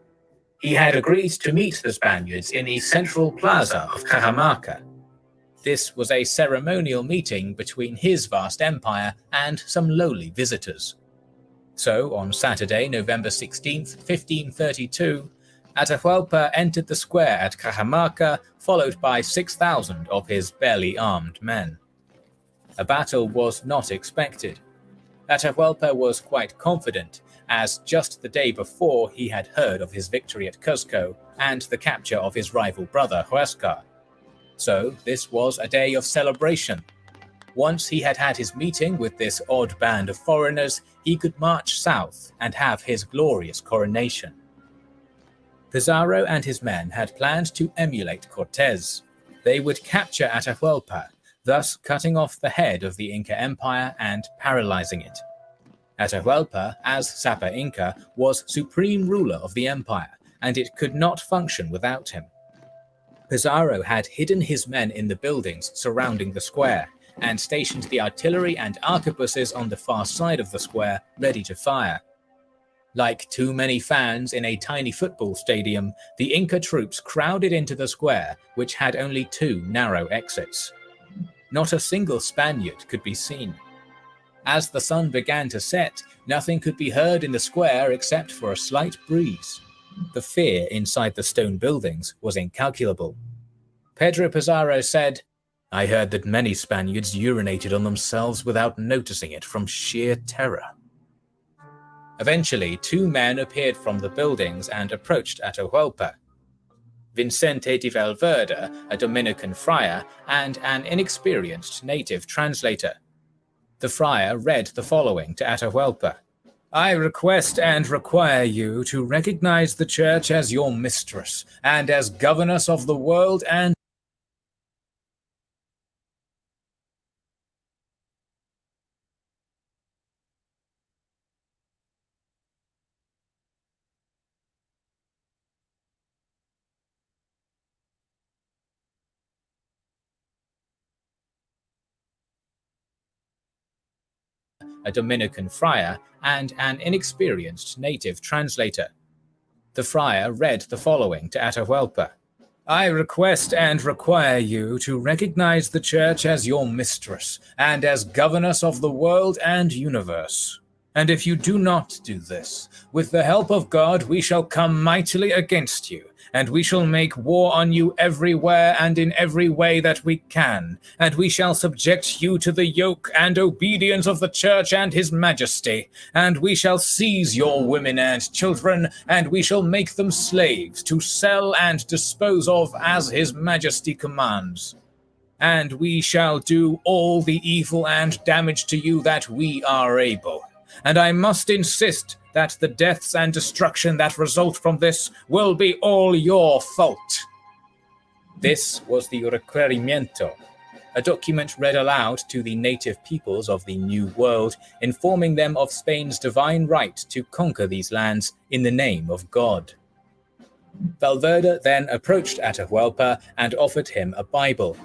He had agreed to meet the Spaniards in the central plaza of Cajamarca. This was a ceremonial meeting between his vast empire and some lowly visitors. So, on Saturday, November 16th, 1532, Atahualpa entered the square at Cajamarca, followed by 6,000 of his barely armed men. A battle was not expected. Atahualpa was quite confident, as just the day before he had heard of his victory at Cuzco and the capture of his rival brother Huáscar. So this was a day of celebration. Once he had had his meeting with this odd band of foreigners, he could march south and have his glorious coronation. Pizarro and his men had planned to emulate Cortés. They would capture Atahualpa, thus cutting off the head of the Inca Empire and paralyzing it. Atahualpa, as Sapa Inca, was supreme ruler of the empire, and it could not function without him. Pizarro had hidden his men in the buildings surrounding the square, and stationed the artillery and arquebuses on the far side of the square, ready to fire. Like too many fans in a tiny football stadium, the Inca troops crowded into the square, which had only two narrow exits. Not a single Spaniard could be seen. As the sun began to set, nothing could be heard in the square except for a slight breeze. The fear inside the stone buildings was incalculable. Pedro Pizarro said, "I heard that many Spaniards urinated on themselves without noticing it from sheer terror." Eventually, two men appeared from the buildings and approached Atahualpa. Vicente de Valverde, a Dominican friar, and an inexperienced native translator. The friar read the following to Atahualpa. "I request and require you to recognize the church as your mistress, and as governess of the world and a Dominican friar, and an inexperienced native translator. The friar read the following to Atahualpa. "I request and require you to recognize the church as your mistress, and as governess of the world and universe. And if you do not do this, with the help of God we shall come mightily against you, and we shall make war on you everywhere and in every way that we can, and we shall subject you to the yoke and obedience of the church and his majesty, and we shall seize your women and children, and we shall make them slaves to sell and dispose of as his majesty commands. And we shall do all the evil and damage to you that we are able. And I must insist that the deaths and destruction that result from this will be all your fault." This was the Requerimiento, a document read aloud to the native peoples of the New World, informing them of Spain's divine right to conquer these lands in the name of God. Valverde then approached Atahualpa and offered him a Bible.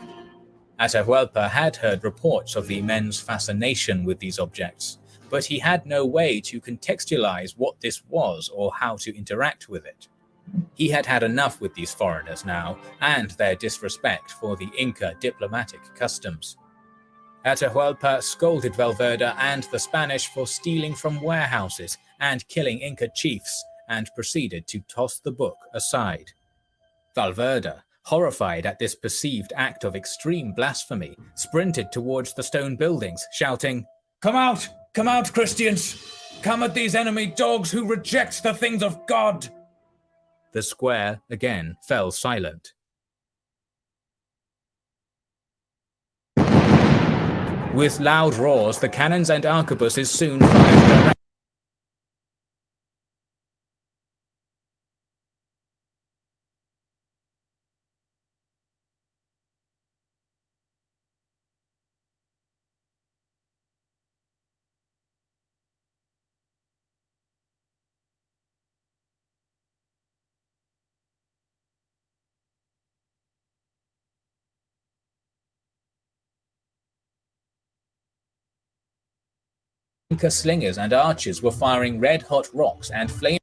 Atahualpa had heard reports of the men's fascination with these objects, but he had no way to contextualize what this was or how to interact with it. He had had enough with these foreigners now, and their disrespect for the Inca diplomatic customs. Atahualpa scolded Valverde and the Spanish for stealing from warehouses and killing Inca chiefs, and proceeded to toss the book aside. Valverde, horrified at this perceived act of extreme blasphemy, sprinted towards the stone buildings, shouting, "Come out! Come out, Christians! Come at these enemy dogs who reject the things of God!" The square again fell silent. With loud roars, the cannons and arquebuses soon fired directly. Inca slingers and archers were firing red-hot rocks and flaming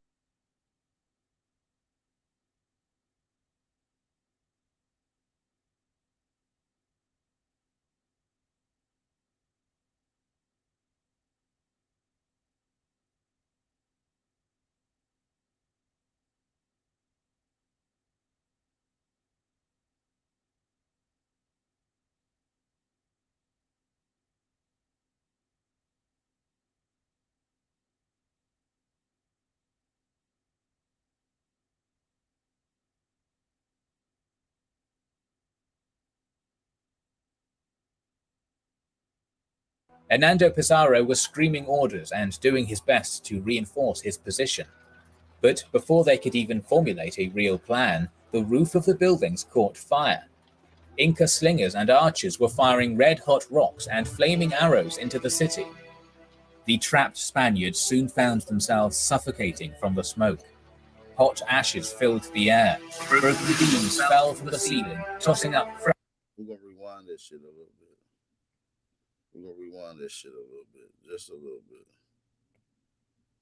Hernando Pizarro was screaming orders and doing his best to reinforce his position. But before they could even formulate a real plan, the roof of the buildings caught fire. Inca slingers and archers were firing red-hot rocks and flaming arrows into the city. The trapped Spaniards soon found themselves suffocating from the smoke. Hot ashes filled the air. Broken beams fell from the ceiling, tossing up fresh.
We're going to rewind this shit a little bit. Just a little bit.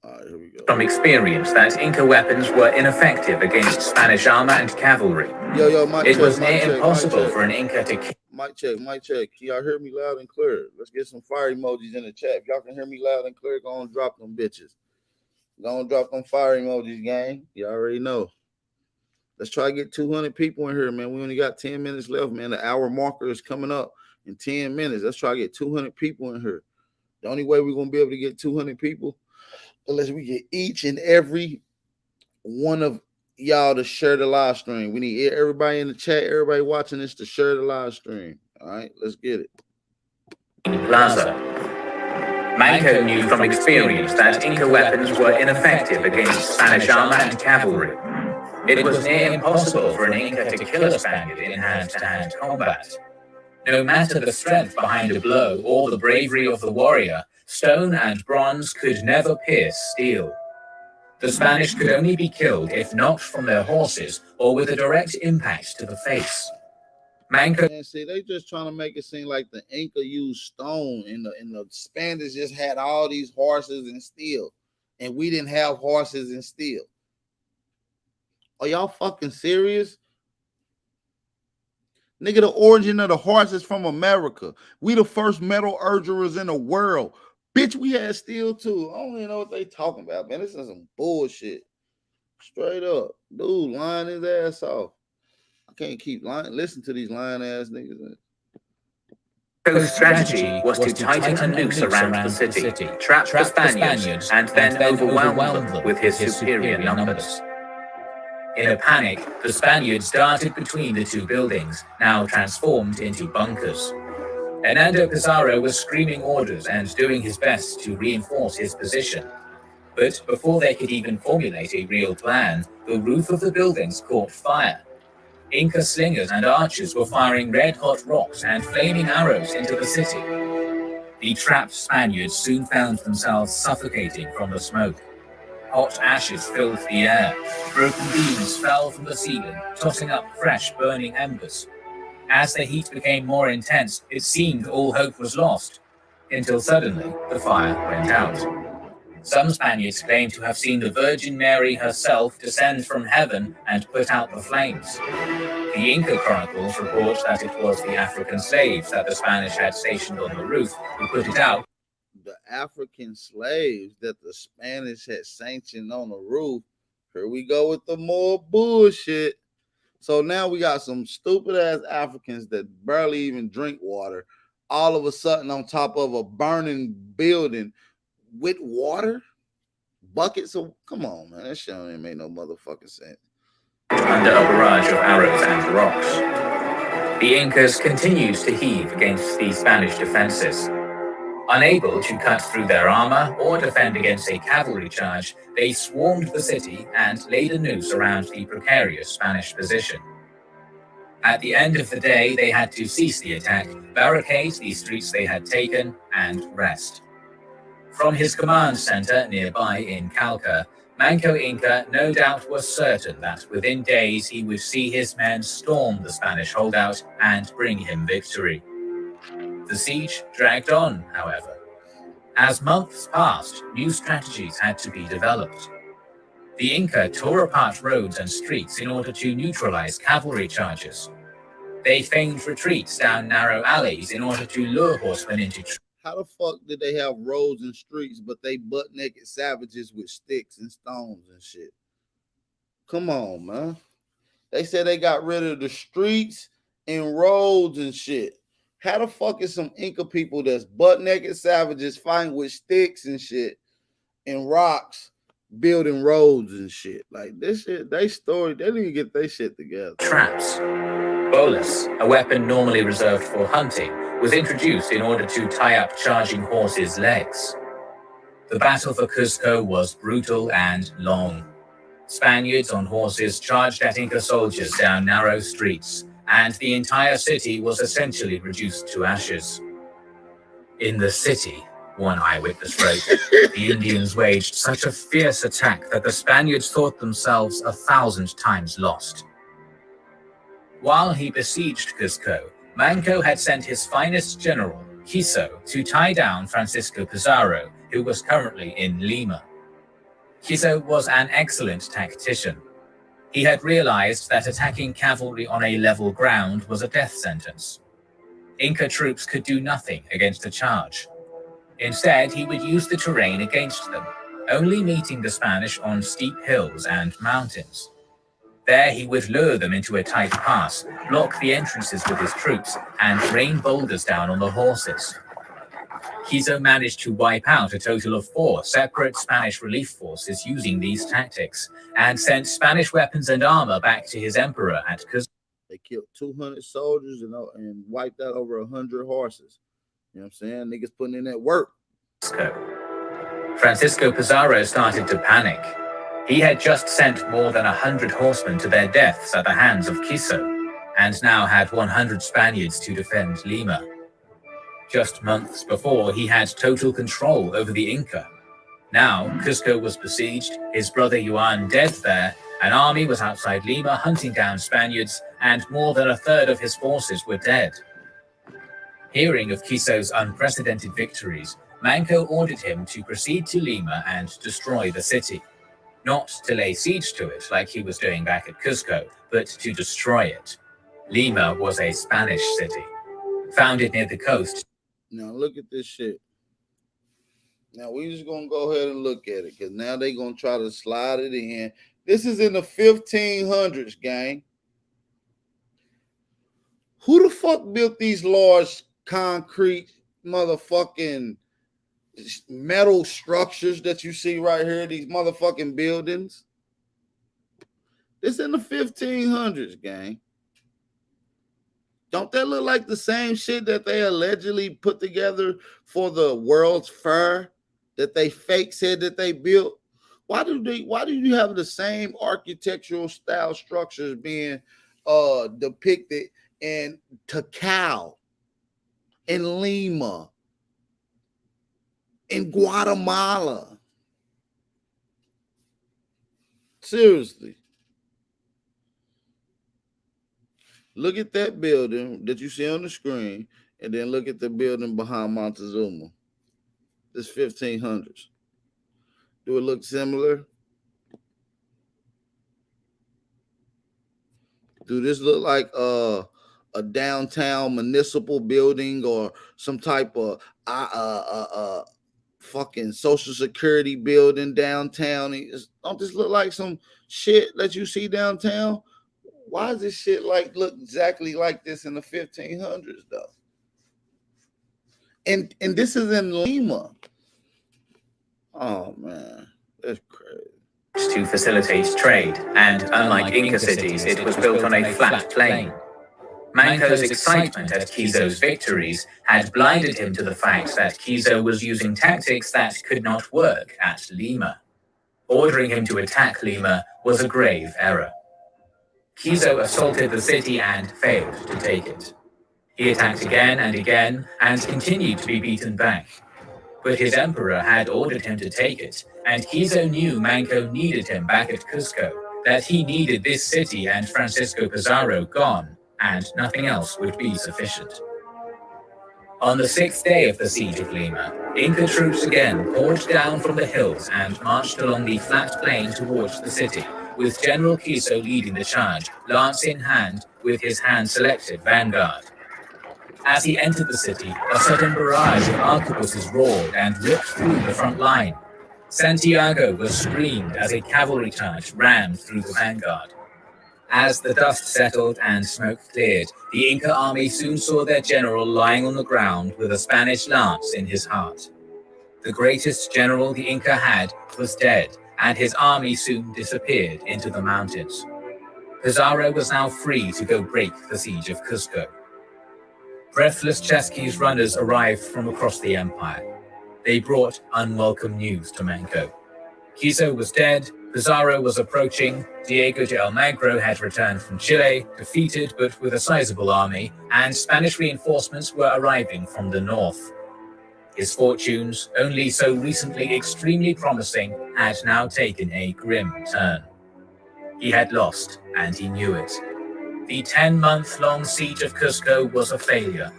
All right, here we go.
From experience that Inca weapons were ineffective against Spanish armor and cavalry.
Yo, mic
it
check,
was
mic
near
check,
impossible
mic check.
for an Inca to kill.
Mic check. Can y'all hear me loud and clear? Let's get some fire emojis in the chat. If y'all can hear me loud and clear, go on drop them bitches. Go on drop them fire emojis, gang. You already know. Let's try to get 200 people in here, man. We only got 10 minutes left, man. The hour marker is coming up in 10 minutes. Let's try to get 200 people in here. The only way we're going to be able to get 200 people unless we get each and every one of y'all to share the live stream. We need everybody in the chat, everybody watching this to share the live stream. All right, let's get it.
Plaza. Manco knew from experience that Inca weapons were ineffective against Spanish armor and cavalry. It was near impossible for an Inca to kill a Spaniard in hand-to-hand combat. No matter the strength behind a blow or the bravery of the warrior, stone and bronze could never pierce steel. The Spanish could only be killed if knocked from their horses or with a direct impact to the face. Manco.
See, they just trying to make it seem like the Inca used stone and the Spanish just had all these horses and steel, and we didn't have horses and steel. Are y'all fucking serious? Nigga, the origin of the horse is from America. We the first metallurgers in the world. Bitch, we had steel too. I don't even know what they talking about, man. This is some bullshit. Straight up. Dude, lying his ass off. I can't keep lying. Listen to these lying ass niggas.
Manco's strategy was to tighten a noose around the city, trap the Spaniards, and then overwhelm them with his superior numbers. In a panic, the Spaniards darted between the two buildings, now transformed into bunkers. Hernando Pizarro was screaming orders and doing his best to reinforce his position. But before they could even formulate a real plan, the roof of the buildings caught fire. Inca slingers and archers were firing red-hot rocks and flaming arrows into the city. The trapped Spaniards soon found themselves suffocating from the smoke. Hot ashes filled the air. Broken beams fell from the ceiling, tossing up fresh burning embers. As the heat became more intense, it seemed all hope was lost, until suddenly the fire went out. Some Spaniards claimed to have seen the Virgin Mary herself descend from heaven and put out the flames. The Inca chronicles report that it was the African slaves that the Spanish had stationed on the roof who put it out.
The African slaves that the Spanish had sanctioned on the roof. Here we go with the more bullshit. So now we got some stupid ass Africans that barely even drink water, all of a sudden on top of a burning building with water buckets of. Come on, man, that shit ain't make no motherfucking sense.
Under a barrage of arrows and rocks, the Incas continued to heave against the Spanish defenses. Unable to cut through their armor or defend against a cavalry charge, they swarmed the city and laid a noose around the precarious Spanish position. At the end of the day, they had to cease the attack, barricade the streets they had taken, and rest. From his command center nearby in Calca, Manco Inca no doubt was certain that within days he would see his men storm the Spanish holdout and bring him victory. The siege dragged on, however. As months passed, new strategies had to be developed. The Inca tore apart roads and streets in order to neutralize cavalry charges. They feigned retreats down narrow alleys in order to lure horsemen into.
How the fuck did they have roads and streets, but they butt-naked savages with sticks and stones and shit? Come on, man. They said they got rid of the streets and roads and shit. How the fuck is some Inca people that's butt-naked savages fighting with sticks and shit and rocks building roads and shit? Like, this shit, they didn't even get their shit together.
Traps. Bolas, a weapon normally reserved for hunting, was introduced in order to tie up charging horses' legs. The battle for Cuzco was brutal and long. Spaniards on horses charged at Inca soldiers down narrow streets, and the entire city was essentially reduced to ashes. In the city, one eyewitness wrote, the Indians waged such a fierce attack that the Spaniards thought themselves 1,000 times lost. While he besieged Cuzco, Manco had sent his finest general, Quiso, to tie down Francisco Pizarro, who was currently in Lima. Quiso was an excellent tactician. He had realized that attacking cavalry on a level ground was a death sentence. Inca troops could do nothing against a charge. Instead, he would use the terrain against them, only meeting the Spanish on steep hills and mountains. There he would lure them into a tight pass, block the entrances with his troops, and rain boulders down on the horses. Quiso managed to wipe out a total of 4 separate Spanish relief forces using these tactics, and sent Spanish weapons and armor back to his emperor at Cuzco.
They killed 200 soldiers and wiped out over 100 horses. You know what I'm saying? Niggas putting in that work.
Francisco Pizarro started to panic. He had just sent more than 100 horsemen to their deaths at the hands of Quiso, and now had 100 Spaniards to defend Lima. Just months before, he had total control over the Inca. Now, Cuzco was besieged, his brother Juan dead there, an army was outside Lima hunting down Spaniards, and more than a third of his forces were dead. Hearing of Quiso's unprecedented victories, Manco ordered him to proceed to Lima and destroy the city. Not to lay siege to it like he was doing back at Cuzco, but to destroy it. Lima was a Spanish city, founded near the coast.
Now look at this shit. Now we just gonna go ahead and look at it, because now they gonna try to slide it in. This is in the 1500s, gang. Who the fuck built these large concrete motherfucking metal structures that you see right here, these motherfucking buildings? This in the 1500s, gang. Don't that look like the same shit that they allegedly put together for the World's Fair that they fake said that they built? Why do you have the same architectural style structures being depicted in Tikal, in Lima, in Guatemala? Seriously. Look at that building that you see on the screen, and then look at the building behind Montezuma. This 1500s. Do it look similar? Do this look like a downtown municipal building or some type of fucking social security building downtown? Don't this look like some shit that you see downtown? Why does this shit look exactly like this in the 1500s though? And this is in Lima. Oh man, that's crazy.
To facilitate trade, and unlike Inca cities, it was built on a flat plain. Manco's excitement at Quiso's victories had blinded him to the fact that Quiso was using tactics that could not work at Lima. Ordering him to attack Lima was a grave error. Quiso assaulted the city and failed to take it. He attacked again and continued to be beaten back. But his emperor had ordered him to take it, and Quiso knew Manco needed him back at Cuzco, that he needed this city and Francisco Pizarro gone, and nothing else would be sufficient. On the 6th day of the siege of Lima, Inca troops again poured down from the hills and marched along the flat plain towards the city, with General Quiso leading the charge, lance in hand, with his hand-selected vanguard. As he entered the city, a sudden barrage of arquebuses roared and ripped through the front line. Santiago was screamed as a cavalry charge rammed through the vanguard. As the dust settled and smoke cleared, the Inca army soon saw their general lying on the ground with a Spanish lance in his heart. The greatest general the Inca had was dead, and his army soon disappeared into the mountains. Pizarro was now free to go break the siege of Cuzco. Breathless Chesky's runners arrived from across the empire. They brought unwelcome news to Manco. Quiso was dead, Pizarro was approaching, Diego de Almagro had returned from Chile, defeated but with a sizable army, and Spanish reinforcements were arriving from the north. His fortunes, only so recently extremely promising, had now taken a grim turn. He had lost, and he knew it. The 10-month-long siege of Cusco was a failure.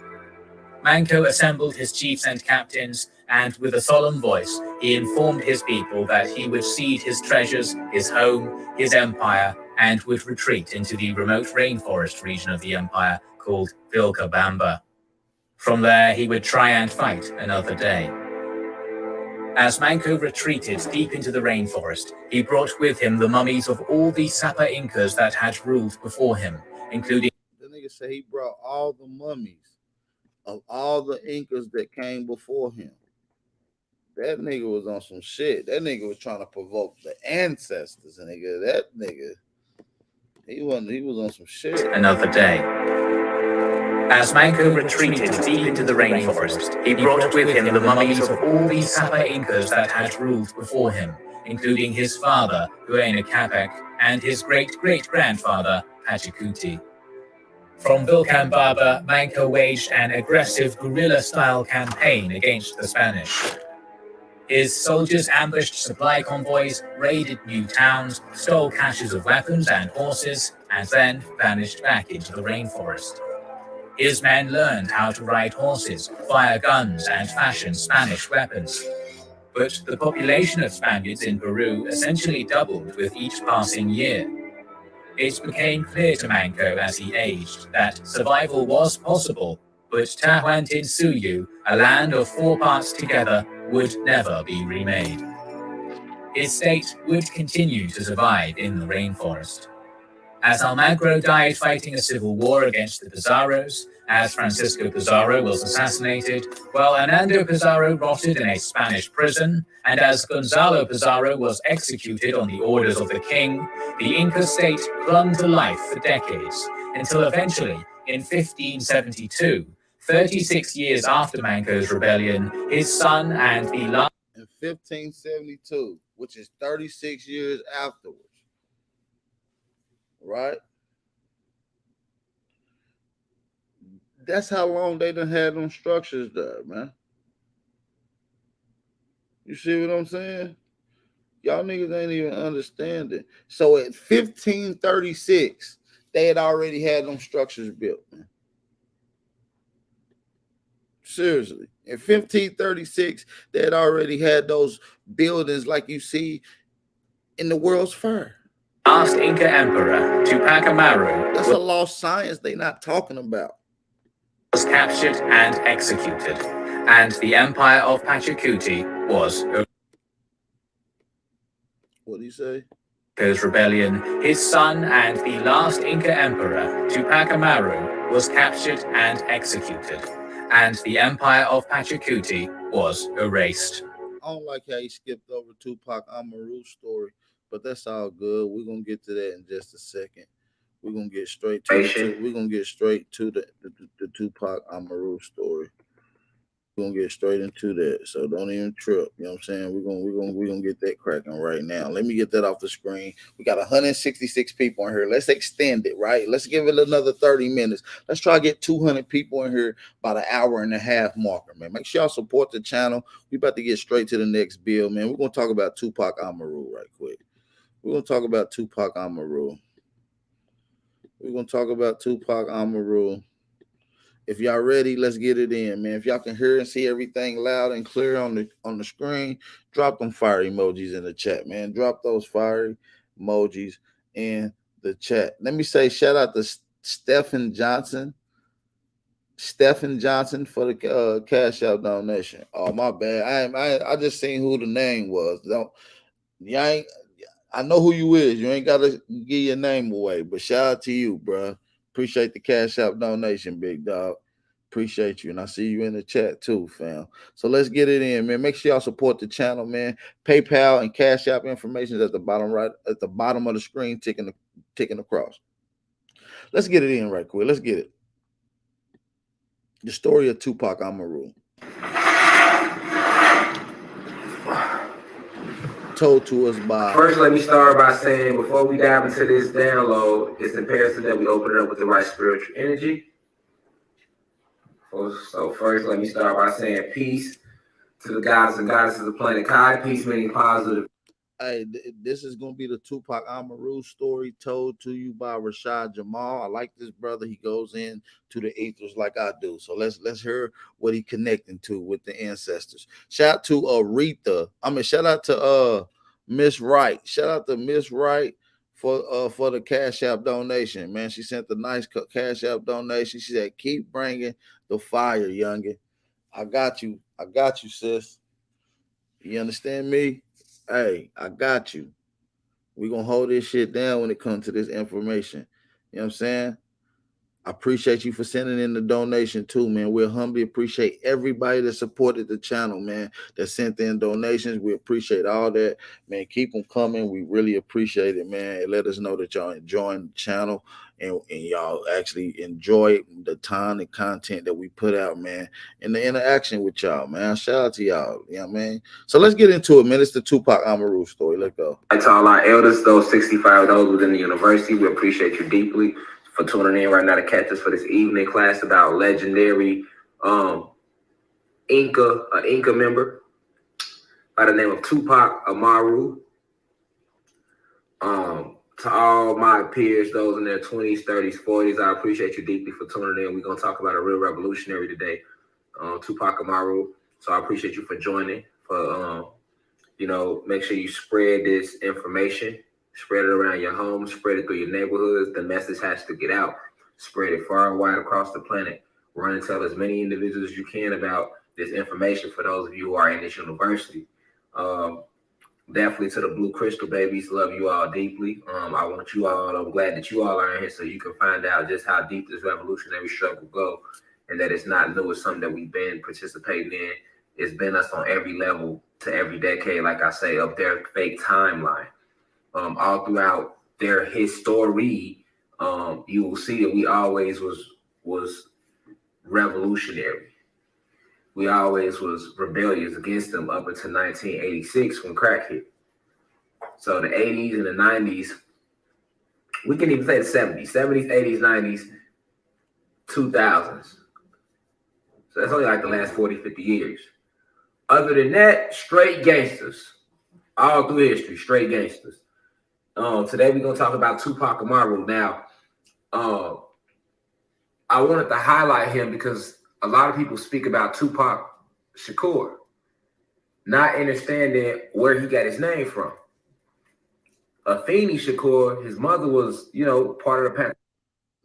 Manco assembled his chiefs and captains, and with a solemn voice, he informed his people that he would cede his treasures, his home, his empire, and would retreat into the remote rainforest region of the empire called Vilcabamba. From there, he would try and fight another day. As Manco retreated deep into the rainforest, he brought with him the mummies of all the Sapa Incas that had ruled before him, including...
The nigga said he brought all the mummies of all the Incas that came before him. That nigga was on some shit. That nigga was trying to provoke the ancestors. Nigga, that nigga, he was on some shit.
Another day. As Manco retreated deep into the rainforest, he brought with him the mummies of all the Sapa Incas that had ruled before him, including his father, Huayna Capac, and his great-great-grandfather, Pachacuti. From Vilcabamba, Manco waged an aggressive guerrilla-style campaign against the Spanish. His soldiers ambushed supply convoys, raided new towns, stole caches of weapons and horses, and then vanished back into the rainforest. His men learned how to ride horses, fire guns, and fashion Spanish weapons. But the population of Spaniards in Peru essentially doubled with each passing year. It became clear to Manco as he aged that survival was possible, but Tahuantinsuyu, a land of 4 parts together, would never be remade. His state would continue to survive in the rainforest. As Almagro died fighting a civil war against the Pizarros, as Francisco Pizarro was assassinated, while Hernando Pizarro rotted in a Spanish prison, and as Gonzalo Pizarro was executed on the orders of the king, the Inca state clung to life for decades, until eventually, in 1572, 36 years after Manco's rebellion, his son and the last...
In 1572, which is 36 years afterwards, right? That's how long they done had them structures there, man. You see what I'm saying? Y'all niggas ain't even understanding. So at 1536, they had already had them structures built, man. Seriously. In 1536, they had already had those buildings like you see in the World's Fair.
Last Inca emperor, Tupac Amaru,
that's a lost science they not talking about.
Was captured and executed, and the empire of Pachacuti was...
What do you say?
Manco's rebellion, his son and the last Inca emperor, Tupac Amaru, was captured and executed, and the empire of Pachacuti was erased.
I don't like how he skipped over Tupac Amaru's story, but that's all good. We're gonna get to that in just a second. We're gonna get straight to the Tupac Amaru story. We're gonna get straight into that, so don't even trip. You know what I'm saying? We're gonna get that cracking right now. Let me get that off the screen. We got 166 people in here. Let's extend it, right? Let's give it another 30 minutes. Let's try to get 200 people in here about an hour and a half marker, man. Make sure y'all support the channel. We about to get straight to the next bill, man. We're gonna talk about Tupac Amaru right quick. We're gonna talk about Tupac Amaru. If y'all ready, let's get it in, man. If y'all can hear and see everything loud and clear on the screen, drop them fire emojis in the chat, man. Drop those fire emojis in the chat. Let me say shout out to Stephen Johnson for the Cash App donation. Oh, my bad. I just seen who the name was. I know who you is. You ain't got to give your name away, but shout out to you, bro. Appreciate the Cash App donation, big dog. Appreciate you. And I see you in the chat too, fam. So let's get it in, man. Make sure y'all support the channel, man. PayPal and Cash App information is at the bottom right, at the bottom of the screen, ticking across. Let's get it in right quick. Let's get it. The story of Tupac Amaru. told to us by.
First, let me start by saying, before we dive into this download, it's imperative that we open it up with the right spiritual energy. So first, let me start by saying peace to the gods and goddesses of planet Kai. Peace meaning positive.
Hey, this is gonna be the Tupac Amaru story told to you by Rashad Jamal. I like this brother. He goes in to the ethers like I do. So let's hear what he connecting to with the ancestors. Shout out to Aretha. Shout out to Miss Wright. Shout out to Miss Wright for the Cash App donation. Man, she sent the nice Cash App donation. She said, "Keep bringing the fire, youngin." I got you, sis. You understand me? Hey, I got you. We're going to hold this shit down when it comes to this information. You know what I'm saying? I appreciate you for sending in the donation too, man. We'll humbly appreciate everybody that supported the channel, man, that sent in donations. We appreciate all that, man. Keep them coming. We really appreciate it, man. And let us know that y'all enjoying the channel and y'all actually enjoy the time and content that we put out, man, and the interaction with y'all, man. Shout out to y'all, you know what I mean? So let's get into it, man. It's the Tupac Amaru story. Let's go.
To all our elders, those 65 those within the university, we appreciate you deeply for tuning in right now to catch us for this evening class about legendary Inca member by the name of Tupac Amaru. To all my peers, those in their 20s, 30s, 40s, I appreciate you deeply for tuning in. We're going to talk about a real revolutionary today, Tupac Amaru. So I appreciate you for joining. Make sure you spread this information. Spread it around your home. Spread it through your neighborhoods. The message has to get out. Spread it far and wide across the planet. Run and tell as many individuals as you can about this information for those of you who are in this university. Definitely to the Blue Crystal babies, love you all deeply. I want you all, I'm glad that you all are in here so you can find out just how deep this revolutionary struggle go, and that it's not new. It's something that we've been participating in. It's been us on every level to every decade, like I say, of their fake timeline. All throughout their history, you will see that we always was revolutionary. We always was rebellious against them up until 1986 when crack hit. So the 80s and the 90s, we can even say the 70s, 80s, 90s, 2000s. So that's only like the last 40, 50 years. Other than that, straight gangsters. All through history, straight gangsters. Today we're going to talk about Tupac Amaru. Now, I wanted to highlight him because a lot of people speak about Tupac Shakur, not understanding where he got his name from. Afeni Shakur, his mother was, part of the past.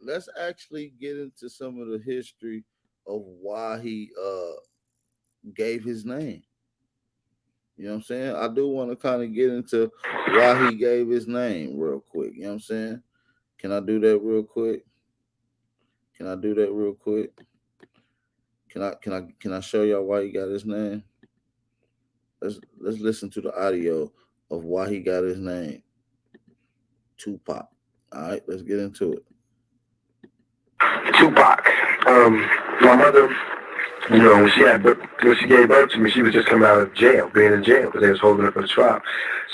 Let's actually get into some of the history of why he gave his name. You know what I'm saying? I do want to kind of get into why he gave his name real quick. You know what I'm saying? Can I do that real quick? Can I show y'all why he got his name? Let's listen to the audio of why he got his name. Tupac. All right, let's get into it.
Tupac. My mother, when she gave birth to me, she was just coming out of jail, being in jail, because they was holding her for the trial.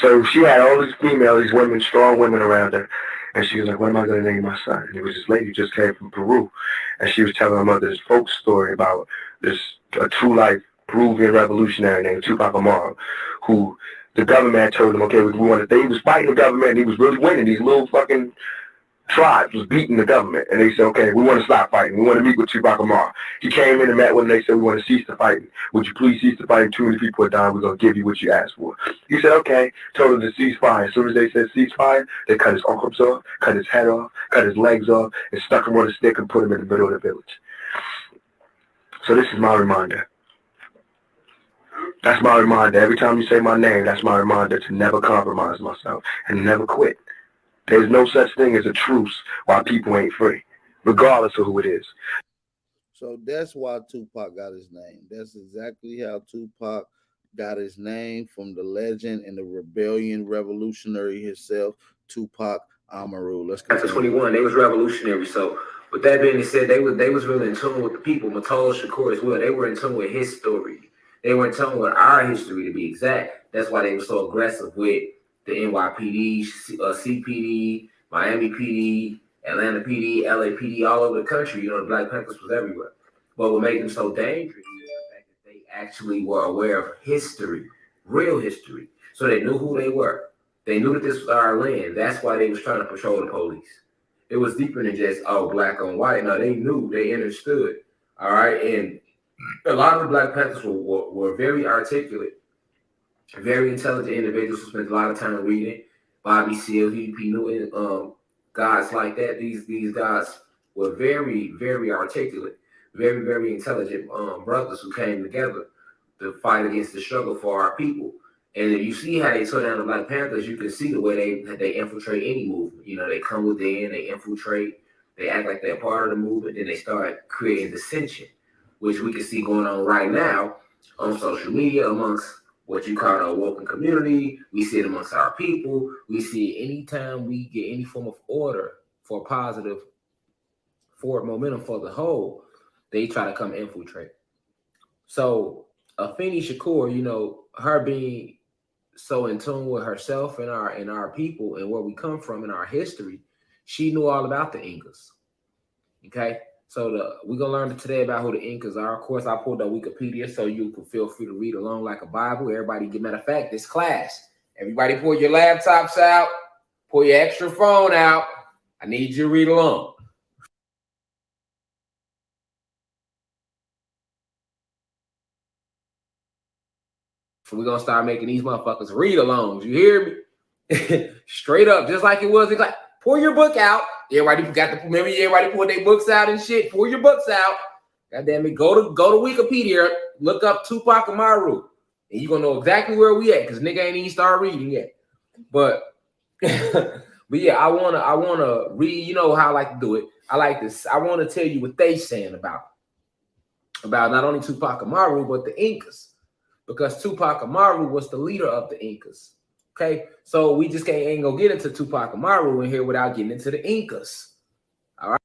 So she had all these women, strong women around her. And she was like, what am I going to name my son? And it was this lady who just came from Peru. And she was telling my mother this folk story about a true life Peruvian revolutionary named Tupac Amaru, who the government told him, okay, he was fighting the government and he was really winning. These little fucking tribes was beating the government. And they said, okay, we want to stop fighting. We want to meet with Tupac Amaru. He came in and met with them. They said, we want to cease the fighting. Would you please cease the fighting? Too many people are dying. We're going to give you what you asked for. He said, okay. Told them to cease fire. As soon as they said cease fire, they cut his arms off, cut his head off, cut his legs off, and stuck him on a stick and put him in the middle of the village. So this is my reminder. That's my reminder. Every time you say my name, that's my reminder to never compromise myself and never quit. There's no such thing as a truce while people ain't free, regardless of who it is.
So that's why Tupac got his name. That's exactly how Tupac got his name, from the legend and the rebellion revolutionary himself, Tupac Amaru. Let's continue.
After 21, they was revolutionary. So with that being said, they was really in tune with the people. Matol Shakur as well. They were in tune with his story. They were in tune with our history, to be exact. That's why they were so aggressive with the NYPD, CPD, Miami PD, Atlanta PD, LAPD, all over the country. You know, the Black Panthers was everywhere. But what made them so dangerous is the fact that they actually were aware of history, real history. So they knew who they were. They knew that this was our land. That's why they was trying to patrol the police. It was deeper than just, oh, black on white. No, they knew, they understood. All right. And a lot of the Black Panthers were very articulate, very intelligent individuals who spent a lot of time reading. Bobby Seale, Huey Newton, guys like that. These guys were very, very articulate, very, very intelligent brothers who came together to fight against the struggle for our people. And if you see how they took down the Black Panthers, you can see the way they infiltrate any movement. You know, they come within, they infiltrate, they act like they're part of the movement, then they start creating dissension, which we can see going on right now on social media amongst what you call the awoken community. We see it amongst our people. We see it anytime we get any form of order for positive forward momentum for the whole, they try to come infiltrate. So Afeni Shakur, you know, her being so in tune with herself and our people and where we come from in our history, she knew all about the Incas. Okay, so we're gonna learn today about who the Incas are. Of course, I pulled up Wikipedia so you can feel free to read along like a Bible. Everybody, matter of fact, this class, everybody pull your laptops out, pull your extra phone out. I need you to read along. So we're gonna start making these motherfuckers read alongs. You hear me? Straight up, just like it was. It's like, pull your book out. Everybody pulled their books out and shit. Pull your books out. God damn it. Go to Wikipedia, look up Tupac Amaru, and you're gonna know exactly where we at, because nigga ain't even start reading yet. But but yeah, I wanna read, you know how I like to do it. I wanna tell you what they saying about not only Tupac Amaru, but the Incas. Because Tupac Amaru was the leader of the Incas. Okay, so we just ain't gonna get into Tupac Amaru in here without getting into the Incas. All right.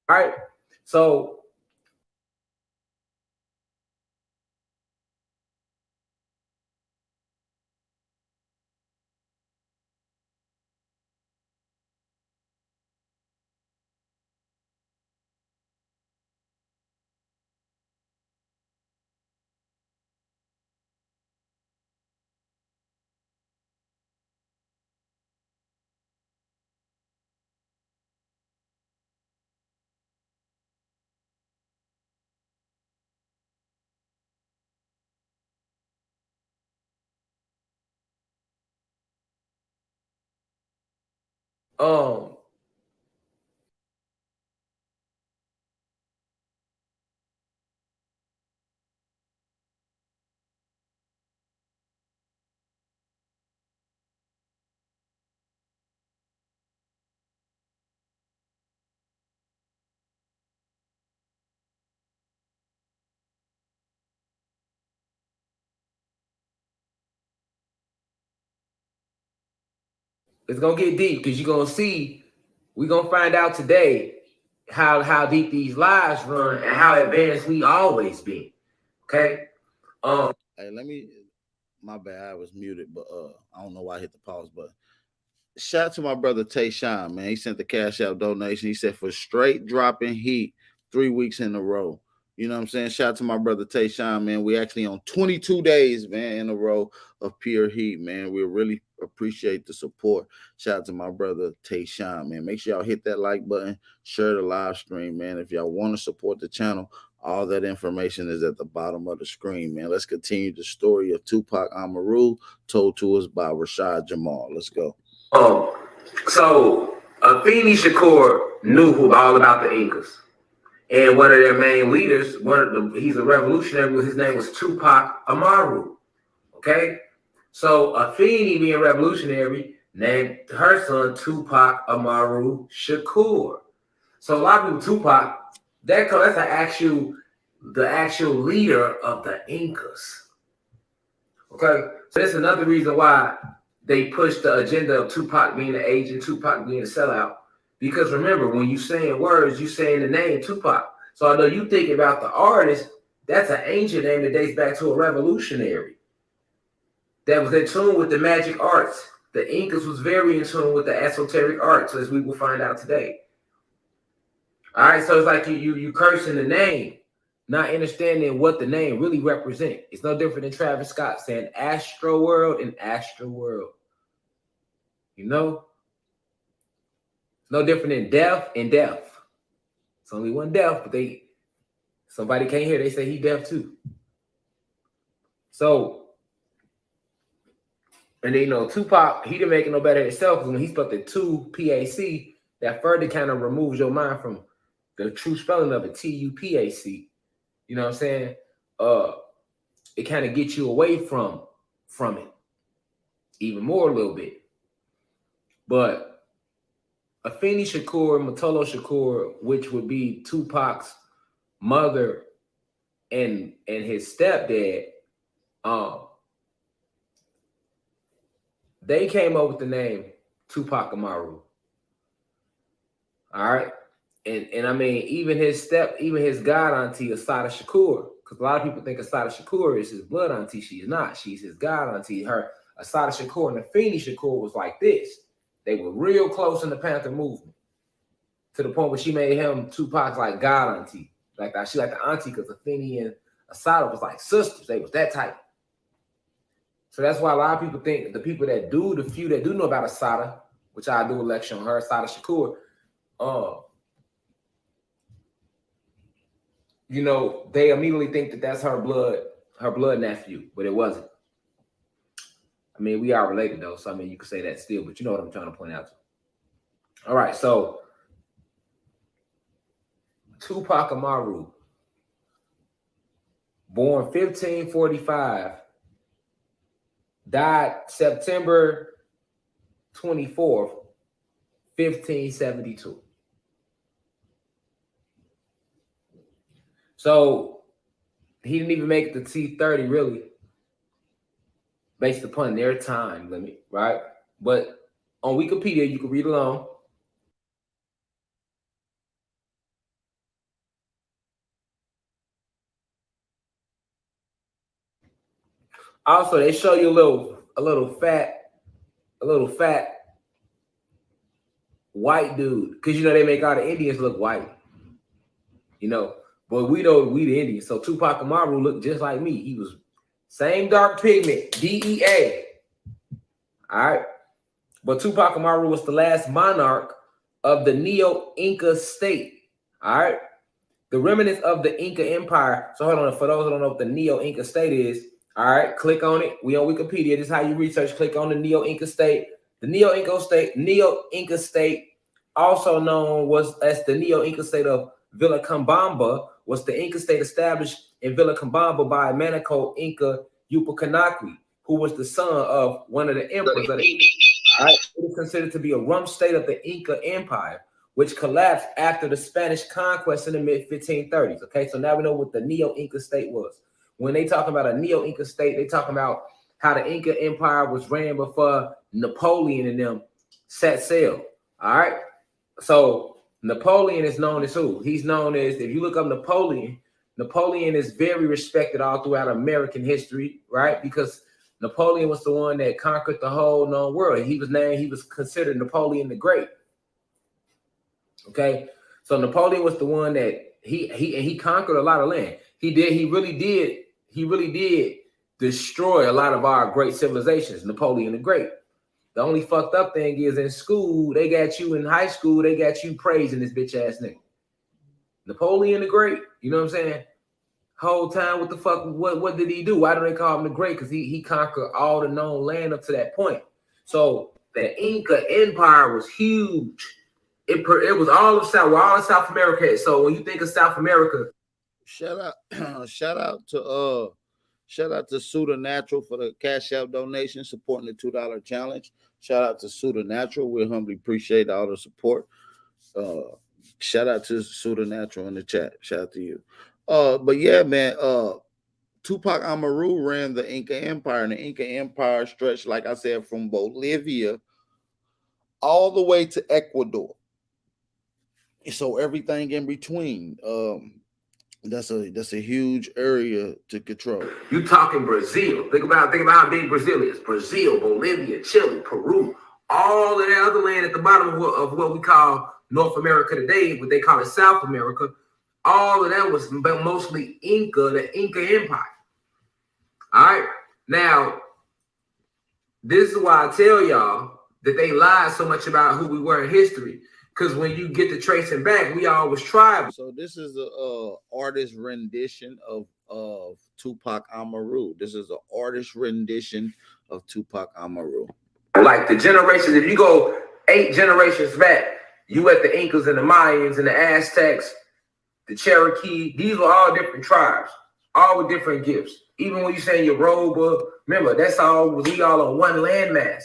All right. So it's gonna get deep, because you're gonna see, we're gonna find out today how deep these lies run and how advanced we always been. Okay.
Hey, my bad, I was muted, but I don't know why I hit the pause button. Shout out to my brother Tayshawn, man. He sent the Cash App donation. He said for straight dropping heat 3 weeks in a row. You know what I'm saying? Shout out to my brother Tayshawn, man. We actually on 22 days, man, in a row of pure heat, man. We really appreciate the support. Shout out to my brother Tayshawn, man. Make sure y'all hit that like button, share the live stream, man. If y'all want to support the channel, all that information is at the bottom of the screen, man. Let's continue the story of Tupac Amaru, told to us by Rashad Jamal. Let's go.
So Afeni Shakur knew all about the Incas. And one of their main leaders, he's a revolutionary, his name was Tupac Amaru. Okay? So Afeni, being revolutionary, named her son Tupac Amaru Shakur. So a lot of people, Tupac, that's the actual leader of the Incas. Okay? So that's another reason why they push the agenda of Tupac being an agent, Tupac being a sellout. Because remember, when you saying words, you saying the name Tupac. So although you think about the artist, that's an ancient name that dates back to a revolutionary that was in tune with the magic arts. The Incas was very in tune with the esoteric arts, as we will find out today. All right, so it's like you cursing the name, not understanding what the name really represents. It's no different than Travis Scott saying Astro World and Astro World. You know? It's no different than deaf and deaf. It's only one deaf, but somebody can't hear, they say he deaf too. So, and then, you know, Tupac, he didn't make it no better himself, because when he spelled the 2 PAC, that further kind of removes your mind from the true spelling of it, TUPAC. You know what I'm saying? It kind of gets you away from it even more a little bit. But Afeni Shakur, Motolo Shakur, which would be Tupac's mother and his stepdad, they came up with the name Tupac Amaru. All right. And I mean, even his god auntie, Asada Shakur, because a lot of people think Asada Shakur is his blood auntie. She is not. She's his god auntie. Her Asada Shakur and Afeni Shakur was like this. They were real close in the Panther movement, to the point where she made him Tupac's like god auntie. Like that, she like the auntie, because Afeni and Asada was like sisters. They was that type. So that's why a lot of people think the people that do, the few that do know about Asada, which I do a lecture on her, Asada Shakur, you know, they immediately think that that's her blood nephew, but it wasn't. I mean, we are related though, so I mean, you could say that still, but you know what I'm trying to point out. All right, so Tupac Amaru, born 1545, died September 24th, 1572. So he didn't even make the T30 really, based upon their time limit, right? But on Wikipedia, you can read along. Also, they show you a little fat white dude, because you know they make all the Indians look white, you know. But we know we the Indians. So Tupac Amaru looked just like me. He was same dark pigment, DEA. All right. But Tupac Amaru was the last monarch of the Neo-Inca state. All right. The remnants of the Inca Empire. So hold on, for those who don't know what the Neo-Inca state is, all right, click on it. We on Wikipedia. This is how you research. Click on the Neo-Inca state. The Neo-Inca state, also known as the Neo-Inca state of Villacabamba, was the Inca state established in Villacabamba by Manco Inca Yupanqui, who was the son of one of the emperors of the Inca. Right? It is considered to be a rump state of the Inca Empire, which collapsed after the Spanish conquest in the mid-1530s. Okay, so now we know what the Neo-Inca state was. When they talk about a Neo-Inca state, they talk about how the Inca Empire was ran before Napoleon and them set sail. All right, so Napoleon is known as who? He's known as, if you look up Napoleon, Napoleon is very respected all throughout American history, right? Because Napoleon was the one that conquered the whole known world. He was considered Napoleon the Great. Okay, so Napoleon was the one that he conquered a lot of land. He really did destroy a lot of our great civilizations. Napoleon the Great. The only fucked up thing is in school, they got you in high school, they got you praising this bitch ass nigga. Napoleon the Great, you know what I'm saying? Whole time, what the fuck, what did he do? Why do they call him the Great? Because he conquered all the known land up to that point. So the Inca Empire was huge. It was all of South America. So when you think of South America,
shout out to Suda Natural for the Cash App donation, supporting the $2 challenge. Shout out to Suda Natural. We humbly appreciate all the support. Shout out to Suda Natural in the chat. Shout out to you. But yeah, man, Tupac Amaru ran the Inca Empire, and the Inca Empire stretched, like I said, from Bolivia all the way to Ecuador. So everything in between. That's a huge area to control.
You talking Brazil? Think about how big Brazil is. Brazil, Bolivia, Chile, Peru, all of that other land at the bottom of what we call North America today, what they call it South America. All of that was mostly Inca, the Inca Empire. All right. Now, this is why I tell y'all that they lied so much about who we were in history. Because when you get to tracing back, we always tribal.
So this is a artist rendition of Tupac Amaru. This is an artist rendition of Tupac Amaru.
Like the generations, if you go 8 generations back, you at the Incas and the Mayans and the Aztecs, the Cherokee, these were all different tribes, all with different gifts. Even when you say Yoruba, remember, we all on one landmass.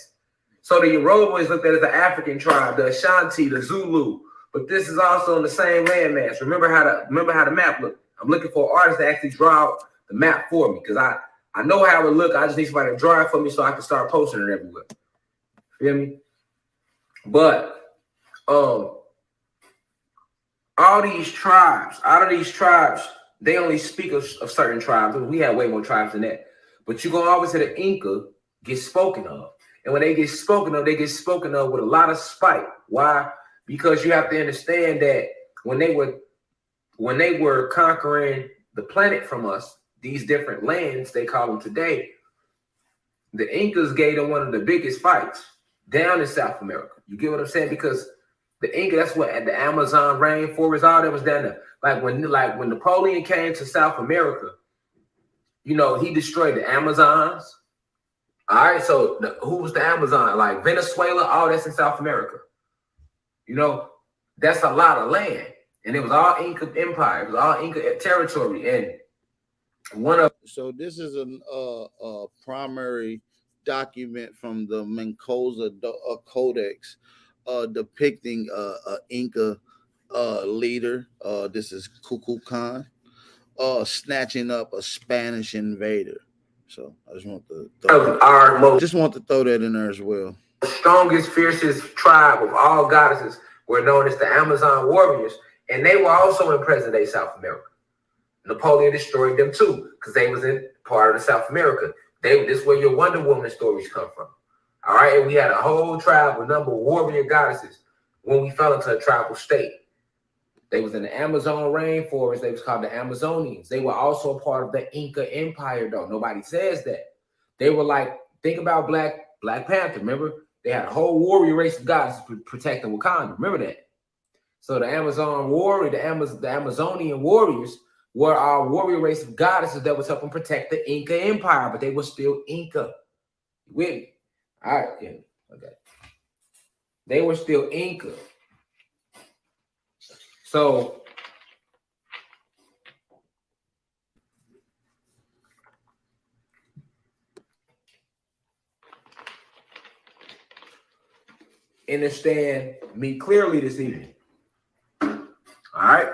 So the Yoruba is looked at as the African tribe, the Ashanti, the Zulu, but this is also on the same landmass. Remember how the map looked. I'm looking for artists to actually draw out the map for me because I know how it look. I just need somebody to draw it for me so I can start posting it everywhere. Feel me? But out of these tribes, they only speak of certain tribes. We have way more tribes than that. But you're gonna always hear the Inca get spoken of. And when they get spoken of, with a lot of spite. Why? Because you have to understand that when they were conquering the planet from us, these different lands, they call them today, the Incas gave them one of the biggest fights down in South America. You get what I'm saying? Because the Inca, that's what at the Amazon rainforest, all that was down there. Like when Napoleon came to South America, he destroyed the Amazons. All right, so who was the Amazon? Like Venezuela, all that's in South America. That's a lot of land. And it was all Inca Empire. It was all Inca territory. And
so this is a primary document from the Mendoza Codex depicting an Inca leader. This is Kukulkan snatching up a Spanish invader. So I just want to throw that in there as well.
The strongest, fiercest tribe of all goddesses were known as the Amazon warriors, and they were also in present-day South America. Napoleon destroyed them too, because they was in part of the South America. This is where your Wonder Woman stories come from. All right, and we had a whole tribe with number of warrior goddesses when we fell into a tribal state. They was in the Amazon rainforest. They was called the Amazonians. They were also a part of the Inca Empire, though. Nobody says that. They were like, think about Black Panther. Remember? They had a whole warrior race of goddesses protecting Wakanda. Remember that? So the Amazon warrior, the Amazonian warriors were our warrior race of goddesses that was helping protect the Inca Empire, but they were still Inca. You with me? All right. Yeah. Okay. They were still Inca. So understand me clearly this evening. All right.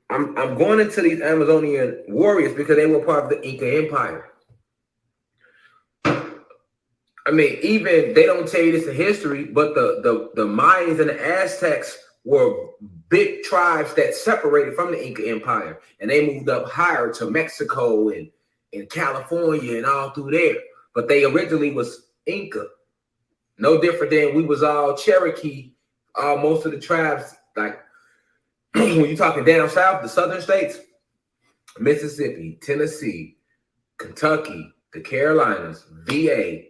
I'm going into these Amazonian warriors because they were part of the Inca Empire. I mean, even they don't tell you this in history, but the Mayans and the Aztecs were big tribes that separated from the Inca Empire, and they moved up higher to Mexico and California and all through there. But they originally was Inca, no different than we was all Cherokee. Most of the tribes, like when you're talking down south, the southern states, Mississippi, Tennessee, Kentucky, the Carolinas, VA.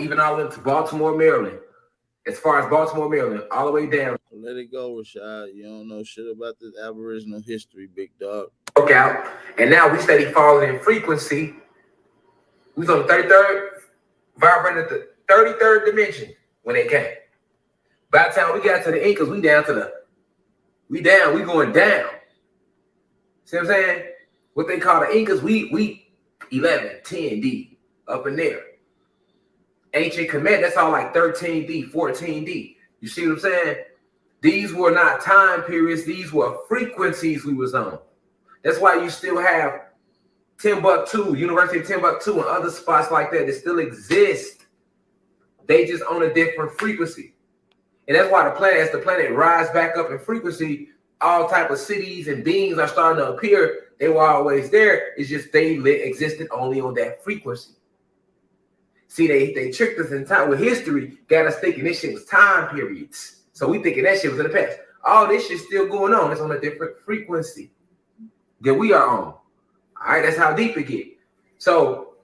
Even I went to Baltimore, Maryland. As far as Baltimore, Maryland, all the way down.
Let it go, Rashad. You don't know shit about this Aboriginal history, big dog.
Broke out, and now we steady falling in frequency. We was on the 33rd, vibrating at the 33rd dimension when they came. By the time we got to the Incas, we going down. See what I'm saying? What they call the Incas, we 11, 10D up in there. Ancient Kemet, that's all like 13D, 14D. You see what I'm saying? These were not time periods. These were frequencies we was on. That's why you still have Timbuktu, University of Timbuktu, and other spots like that still exist. They just on a different frequency. And that's why as the planet rise back up in frequency, all type of cities and beings are starting to appear. They were always there. It's just they existed only on that frequency. See, they tricked us in time with history, got us thinking this shit was time periods. So we thinking that shit was in the past. All this shit's still going on. It's on a different frequency than we are on. All right, that's how deep it get. So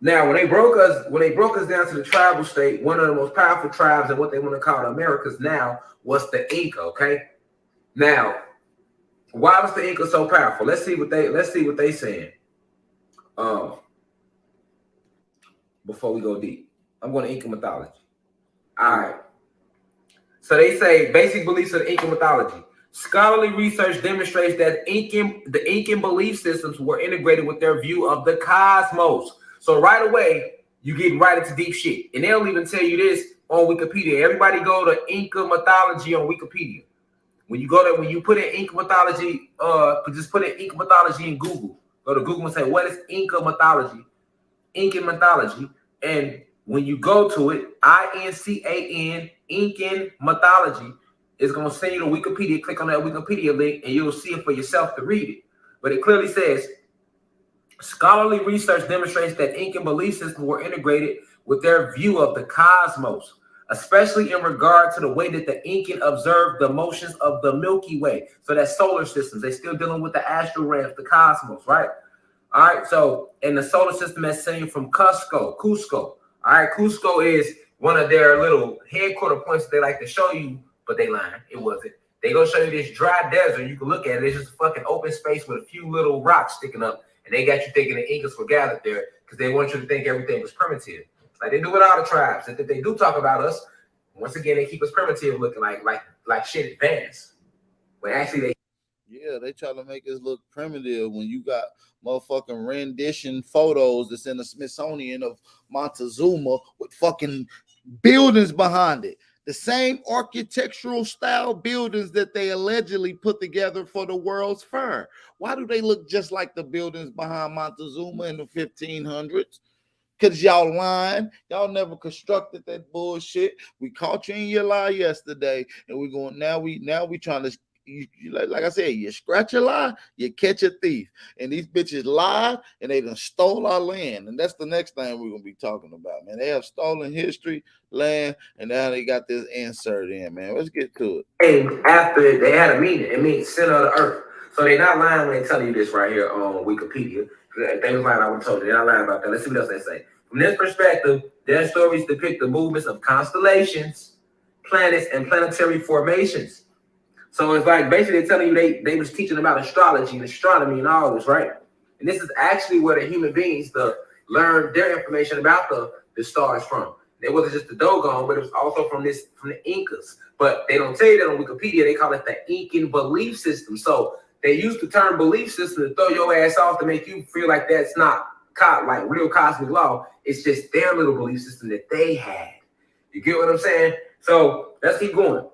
now when they broke us down to the tribal state, one of the most powerful tribes and what they want to call the Americas now was the Inca. Okay. Now, why was the Inca so powerful? Let's see what they saying. Before we go deep, I'm going to Inca mythology. All right. So they say basic beliefs of the Inca mythology. Scholarly research demonstrates that the Incan belief systems were integrated with their view of the cosmos. So right away, you get right into deep shit. And they'll even tell you this on Wikipedia. Everybody go to Inca mythology on Wikipedia. When you put in Inca mythology, just put in Inca mythology in Google. Go to Google and say, what is Inca mythology? Incan mythology. And when you go to it, INCAN, Incan mythology, is going to send you to Wikipedia. Click on that Wikipedia link and you'll see it for yourself to read it. But it clearly says, scholarly research demonstrates that Incan belief systems were integrated with their view of the cosmos, especially in regard to the way that the Incan observed the motions of the Milky Way. So that's solar systems. They're still dealing with the astral realms, the cosmos, right? All right, so in the solar system that's seen from Cusco. All right, Cusco is one of their little headquarter points that they like to show you, but they lying. It wasn't. They go show you this dry desert. You can look at it. It's just a fucking open space with a few little rocks sticking up. And they got you thinking the Incas were gathered there because they want you to think everything was primitive. Like they do with all the tribes. That they do talk about us. Once again, they keep us primitive looking like shit advanced. When actually
they try to make us look primitive when you got motherfucking rendition photos that's in the Smithsonian of Montezuma with fucking buildings behind it. The same architectural style buildings that they allegedly put together for the World's Fair. Why do they look just like the buildings behind Montezuma in the 1500s? Because y'all lying. Y'all never constructed that bullshit. We caught you in your lie yesterday, and we're going now we trying to. Like I said, you scratch a lie, you catch a thief. And these bitches lied and they done stole our land. And that's the next thing we're gonna be talking about, man. They have stolen history, land, and now they got this insert in, man. Let's get to
it. And after they had a meaning, it means center of the earth. So they're not lying when they tell you this right here on Wikipedia. They was lying, I would told you. They're not lying about that. Let's see what else they say. From this perspective, their stories depict the movements of constellations, planets, and planetary formations. So it's like basically telling you they was teaching about astrology and astronomy and all this, right? And this is actually where the human beings learned their information about the stars from. It wasn't just the Dogon, but it was also from the Incas. But they don't tell you that on Wikipedia. They call it the Incan belief system. So they used the term belief system to throw your ass off to make you feel like that's not like real cosmic law. It's just their little belief system that they had. You get what I'm saying? So let's keep going.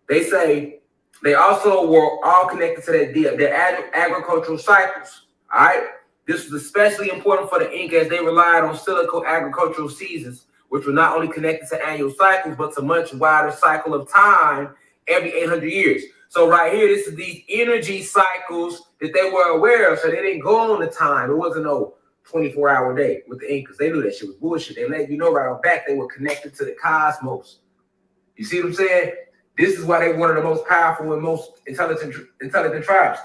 They say they also were all connected to their agricultural cycles. All right. This was especially important for the Inca as they relied on cyclical agricultural seasons, which were not only connected to annual cycles, but to much wider cycle of time every 800 years. So right here, this is these energy cycles that they were aware of. So they didn't go on the time. It wasn't no 24-hour day with the Incas. They knew that shit was bullshit. They let you know right off back they were connected to the cosmos. You see what I'm saying? This is why they were one of the most powerful and most intelligent tribes.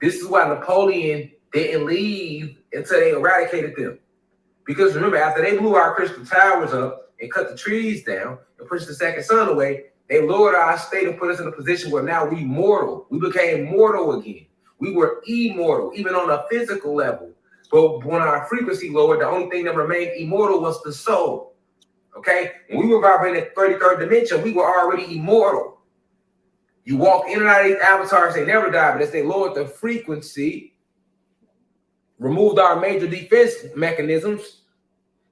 This is why Napoleon didn't leave until they eradicated them. Because remember, after they blew our crystal towers up and cut the trees down and pushed the second sun away, they lowered our state and put us in a position where now we mortal. We became mortal again. We were immortal, even on a physical level. But when our frequency lowered, the only thing that remained immortal was the soul. Okay, when we were vibrating at 33rd dimension, we were already immortal. You walk in and out of these avatars, they never die, but as they lowered the frequency, removed our major defense mechanisms,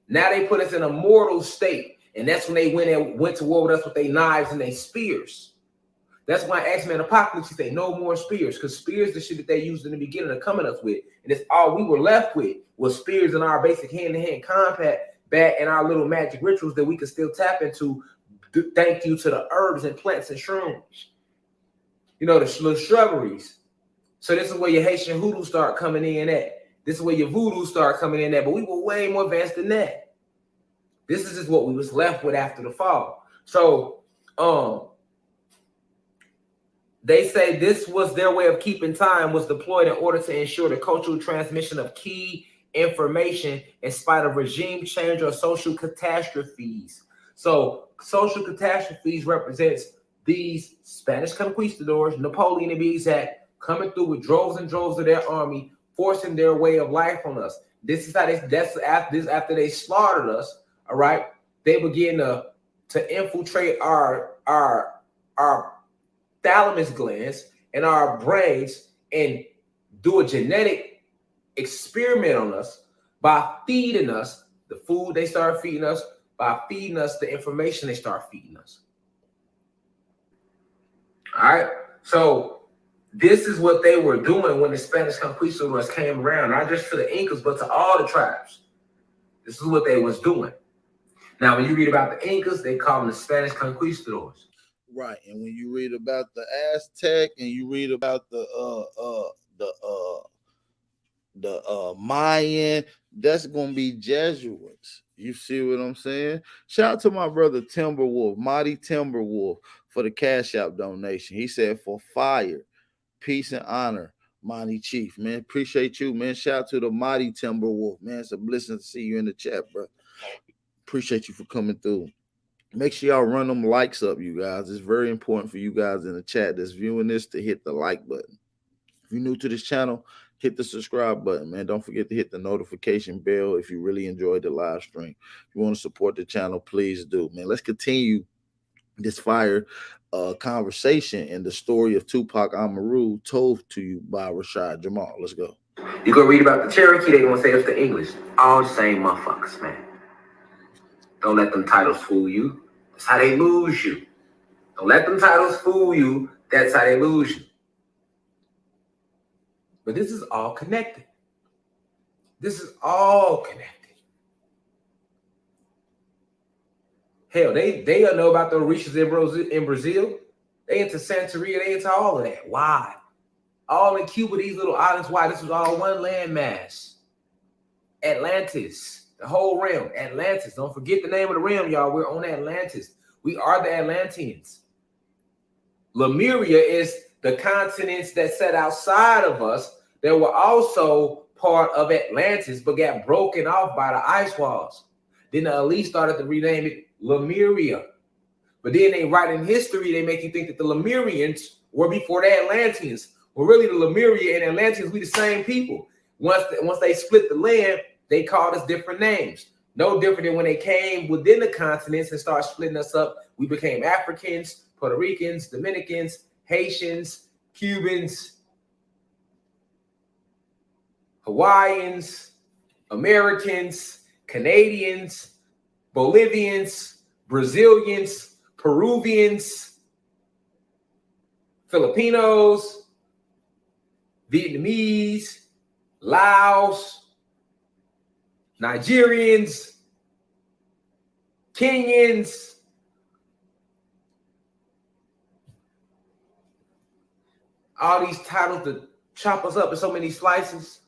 now they put us in a mortal state. And that's when they went to war with us with their knives and their spears. That's why X-Men Apocalypse say no more spears, because spears the shit that they used in the beginning of coming up with. And it's all we were left with was spears in our basic hand-to-hand combat and our little magic rituals that we could still tap into. Thank you to the herbs and plants and shrooms. You know, the little shrubberies. So this is where your Haitian hoodoo start coming in at. This is where your voodoo start coming in at. But we were way more advanced than that. This is just what we was left with after the fall. So, they say this was their way of keeping time, was deployed in order to ensure the cultural transmission of key information in spite of regime change or social catastrophes. So social catastrophes represents these Spanish conquistadors, Napoleon to be exact, coming through with droves and droves of their army, forcing their way of life on us. This is how after they slaughtered us, all right, they begin to infiltrate our thalamus glands and our brains and do a genetic experiment on us by feeding us the food they start feeding us, by feeding us the information they start feeding us. All right, so this is what they were doing when the Spanish conquistadors came around, not just to the Incas, but to all the tribes. This is what they was doing. Now, when you read about the Incas, they call them the Spanish conquistadors.
Right, and when you read about the Aztec and you read about the Mayan, that's gonna be Jesuits. You see what I'm saying? Shout out to my brother Timberwolf, Mighty Timberwolf, for the Cash App donation. He said, for fire, peace, and honor, Mighty Chief. Man, appreciate you, man. Shout out to the Mighty Timberwolf, man. It's a blessing to see you in the chat, bro. Appreciate you for coming through. Make sure y'all run them likes up, you guys. It's very important for you guys in the chat that's viewing this to hit the like button. If you're new to this channel, hit the subscribe button, man. Don't forget to hit the notification bell if you really enjoyed the live stream. If you want to support the channel, please do, man. Let's continue this fire conversation and the story of Tupac Amaru told to you by Rashad Jamal. Let's go.
You go read about the Cherokee, they're going to say it's the English. All the same motherfuckers, man. Don't let them titles fool you. That's how they lose you. Don't let them titles fool you. That's how they lose you. But this is all connected. This is all connected. Hell, they know about the Orishas in Brazil. They into Santeria. They into all of that. Why? All in Cuba, these little islands. Why? This was all one landmass. Atlantis. The whole realm, Atlantis. Don't forget the name of the realm, y'all. We're on Atlantis. We are the Atlanteans. Lemuria is the continents that sat outside of us that were also part of Atlantis, but got broken off by the ice walls. Then the elite started to rename it Lemuria. But then they write in history, they make you think that the Lemurians were before the Atlanteans. Well, really, the Lemuria and Atlanteans, we the same people. Once they split the land, they called us different names. No different than when they came within the continents and started splitting us up. We became Africans, Puerto Ricans, Dominicans, Haitians, Cubans, Hawaiians, Americans, Canadians, Bolivians, Brazilians, Peruvians, Filipinos, Vietnamese, Laos, Nigerians, Kenyans, all these titles to chop us up in so many slices.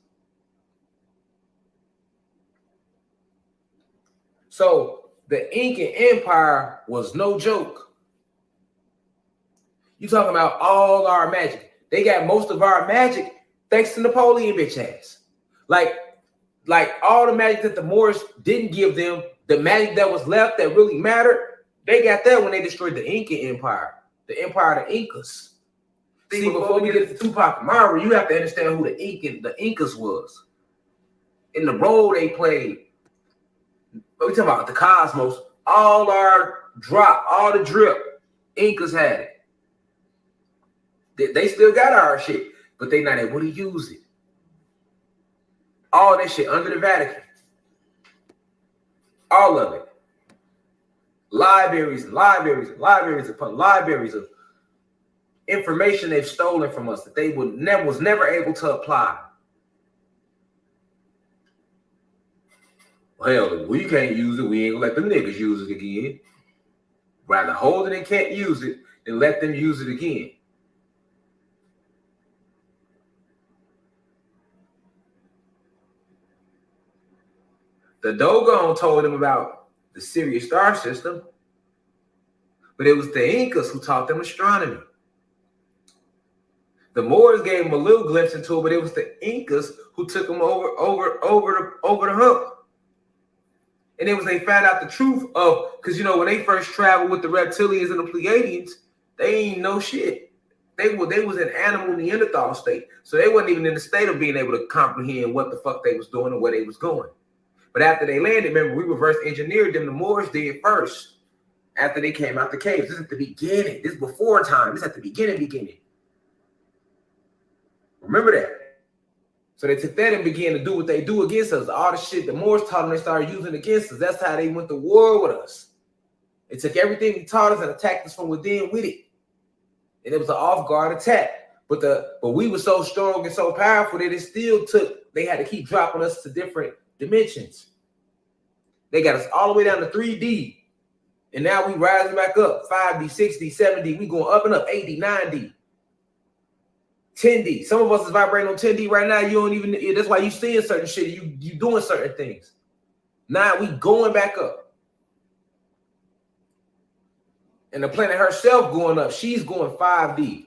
So the Incan Empire was no joke. You talking about all our magic. They got most of our magic thanks to Napoleon bitch ass. Like all the magic that the Moors didn't give them, the magic that was left that really mattered, they got that when they destroyed the Inca Empire, the Empire of the Incas. See, before we get to Tupac Amaru, you have to understand who the Incas was and the role they played. But we talking about the cosmos, all our drop, all the drip, Incas had it. They still got our shit, but they not able to use it. All that shit under the Vatican. All of it. Libraries and libraries and libraries upon libraries of information they've stolen from us that they was never able to apply. Hell, we can't use it. We ain't gonna let them niggas use it again. Rather hold it and can't use it than let them use it again. The Dogon told them about the Sirius star system, but it was the Incas who taught them astronomy. The Moors gave them a little glimpse into it, but it was the Incas who took them over the hump. And it was they found out the truth of, because you know when they first traveled with the reptilians and the Pleiadians, they ain't know shit. They was an animal Neanderthal state, so they wasn't even in the state of being able to comprehend what the fuck they was doing and where they was going. But after they landed, remember, we reverse engineered them. The Moors did first. After they came out the caves, this is at the beginning. This is before time. This is at the beginning. Remember that. So they took that and began to do what they do against us. All the shit the Moors taught them, they started using against us. That's how they went to war with us. They took everything they taught us and attacked us from within with it. And it was an off-guard attack. But we were so strong and so powerful that it still they had to keep dropping us to different dimensions. They got us all the way down to 3D. And now we rising back up. 5D, 6D, 7D. We going up and up. 8D, 9D. 10D. Some of us is vibrating on 10D right now. You don't even, that's why you seeing certain shit. You doing certain things. Now we going back up. And the planet herself going up. She's going 5D.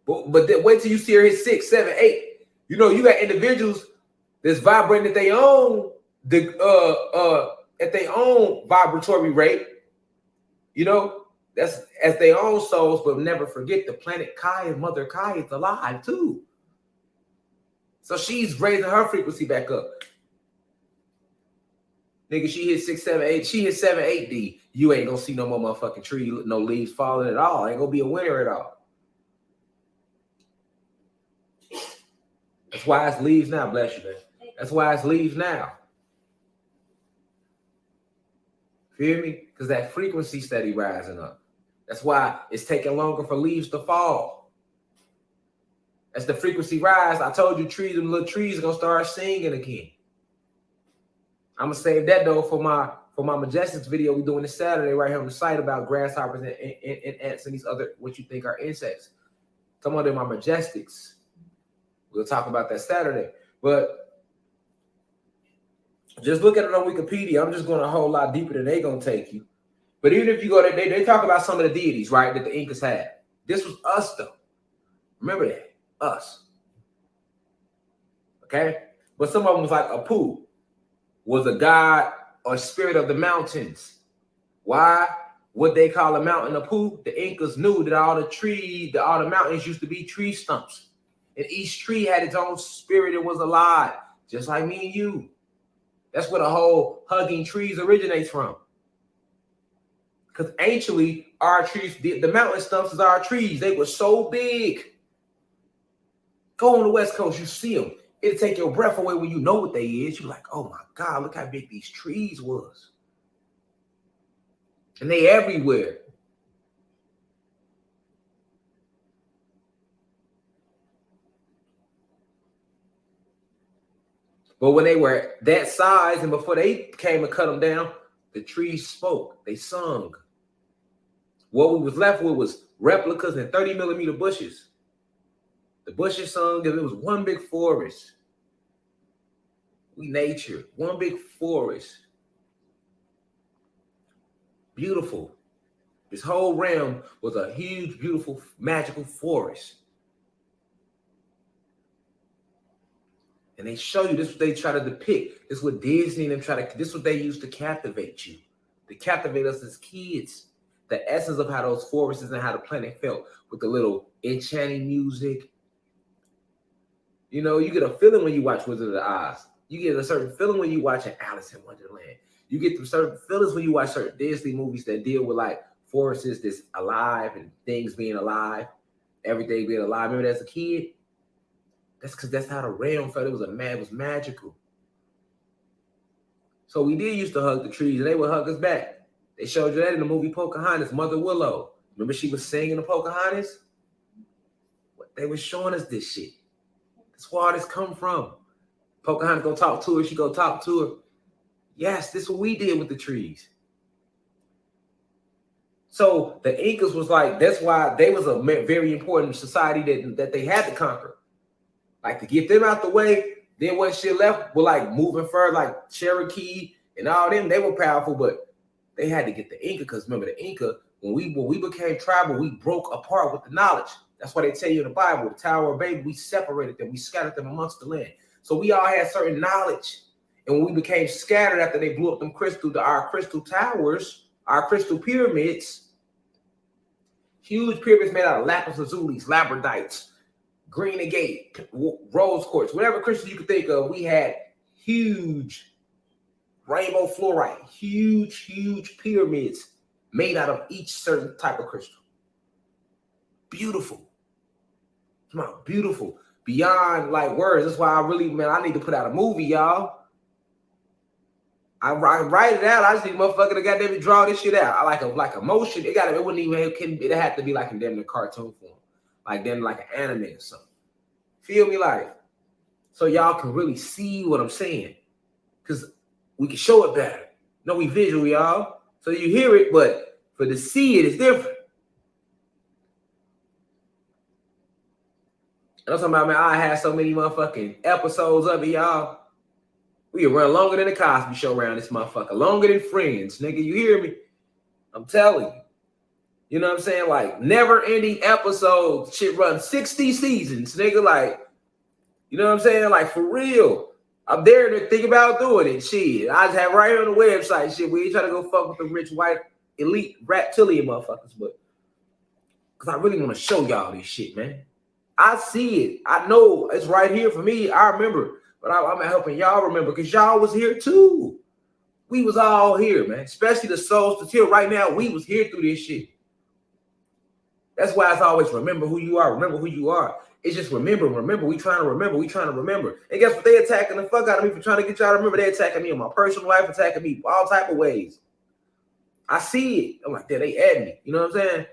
But then wait till you see her hit 6, 7, 8. You know, you got individuals that's vibrating at their own vibratory rate. You know, that's as their own souls, but never forget the planet Kai and Mother Kai is alive too. So she's raising her frequency back up. Nigga, she hit 6, 7, 8. She hit 7, 8D. You ain't gonna see no more motherfucking tree, no leaves falling at all. Ain't gonna be a winter at all. That's why it's leaves now. Bless you, man. That's why it's leaves now. Feel me? Because that frequency steady rising up. That's why it's taking longer for leaves to fall. As the frequency rise, I told you them little trees are gonna start singing again. I'm gonna save that though for my Majestics video we doing this Saturday right here on the site about grasshoppers and ants and these other what you think are insects. Some of them are Majestics. We'll talk about that Saturday. But just look at it on Wikipedia. I'm just going a whole lot deeper than they're going to take you. But even if you go there, they talk about some of the deities, right, that the Incas had. This was us, though. Remember that. Us. Okay? But some of them was like Apu, was a god or spirit of the mountains. Why? What they call a mountain Apu, the Incas knew that all the mountains used to be tree stumps. And each tree had its own spirit and was alive, just like me and you. That's where the whole hugging trees originates from. Because anciently, our trees, the mountain stumps is our trees. They were so big. Go on the West Coast, you see them. It'll take your breath away when you know what they is. You're like, oh my God, look how big these trees was. And they everywhere. But when they were that size and before they came and cut them down, the trees spoke. They sung. What we was left with was replicas and 30-millimeter bushes. The bushes sung and it was one big forest. We nature, one big forest. Beautiful. This whole realm was a huge, beautiful, magical forest. And they show you this is what they try to depict. This is what Disney and them this is what they use to captivate you. To captivate us as kids. The essence of how those forests and how the planet felt with the little enchanting music. You know, you get a feeling when you watch Wizard of Oz. You get a certain feeling when you watch Alice in Wonderland. You get certain feelings when you watch certain Disney movies that deal with like forests that's alive and things being alive, everything being alive. Remember as a kid? That's because that's how the realm felt. It was magical. So we did used to hug the trees, and they would hug us back. They showed you that in the movie Pocahontas, Mother Willow. Remember she was singing the Pocahontas? They were showing us this shit. That's where all this come from. Pocahontas go talk to her. She go talk to her. Yes, this is what we did with the trees. So the Incas was like, that's why they was a very important society that they had to conquer. Like to get them out the way, then what shit left were like moving further, like Cherokee and all them, they were powerful, but they had to get the Inca, because remember the Inca, when we became tribal, we broke apart with the knowledge. That's why they tell you in the Bible, the Tower of Babel, we separated them, we scattered them amongst the land. So we all had certain knowledge. And when we became scattered after they blew up them our crystal towers, our crystal pyramids, huge pyramids made out of lapis lazulis, labradites, green agate, rose quartz, whatever crystal you could think of, we had huge rainbow fluorite, huge pyramids made out of each certain type of crystal. Beautiful. Come on, beautiful. Beyond like words. That's why I need to put out a movie, y'all. I write it out. I just need a motherfucker to goddamn draw this shit out. I like a motion. It had to be like in damn cartoon form. Like then like an anime or something. Feel me? Like, so y'all can really see what I'm saying. Because we can show it better. No, we visual, y'all. So you hear it, but for to see it is different. And I'm talking about, man, I had so many motherfucking episodes of it, y'all. We can run longer than the Cosby Show around this motherfucker. Longer than Friends, nigga. You hear me? I'm telling you. You know what I'm saying? Like, never-ending episodes. Shit run 60 seasons, nigga. Like, you know what I'm saying? Like, for real. I'm there to think about doing it. Shit. I just have right here on the website. Shit, we ain't trying to go fuck with the rich, white, elite, reptilian motherfuckers. But, because I really want to show y'all this shit, man. I see it. I know it's right here for me. I remember. But I'm helping y'all remember because y'all was here too. We was all here, man. Especially the souls to till right now. We was here through this shit. That's why it's always remember who you are. Remember who you are. It's just remember. We trying to remember. And guess what? They attacking the fuck out of me for trying to get y'all to remember. They attacking me in my personal life, attacking me all type of ways. I see it. I'm like, they at me. You know what I'm saying?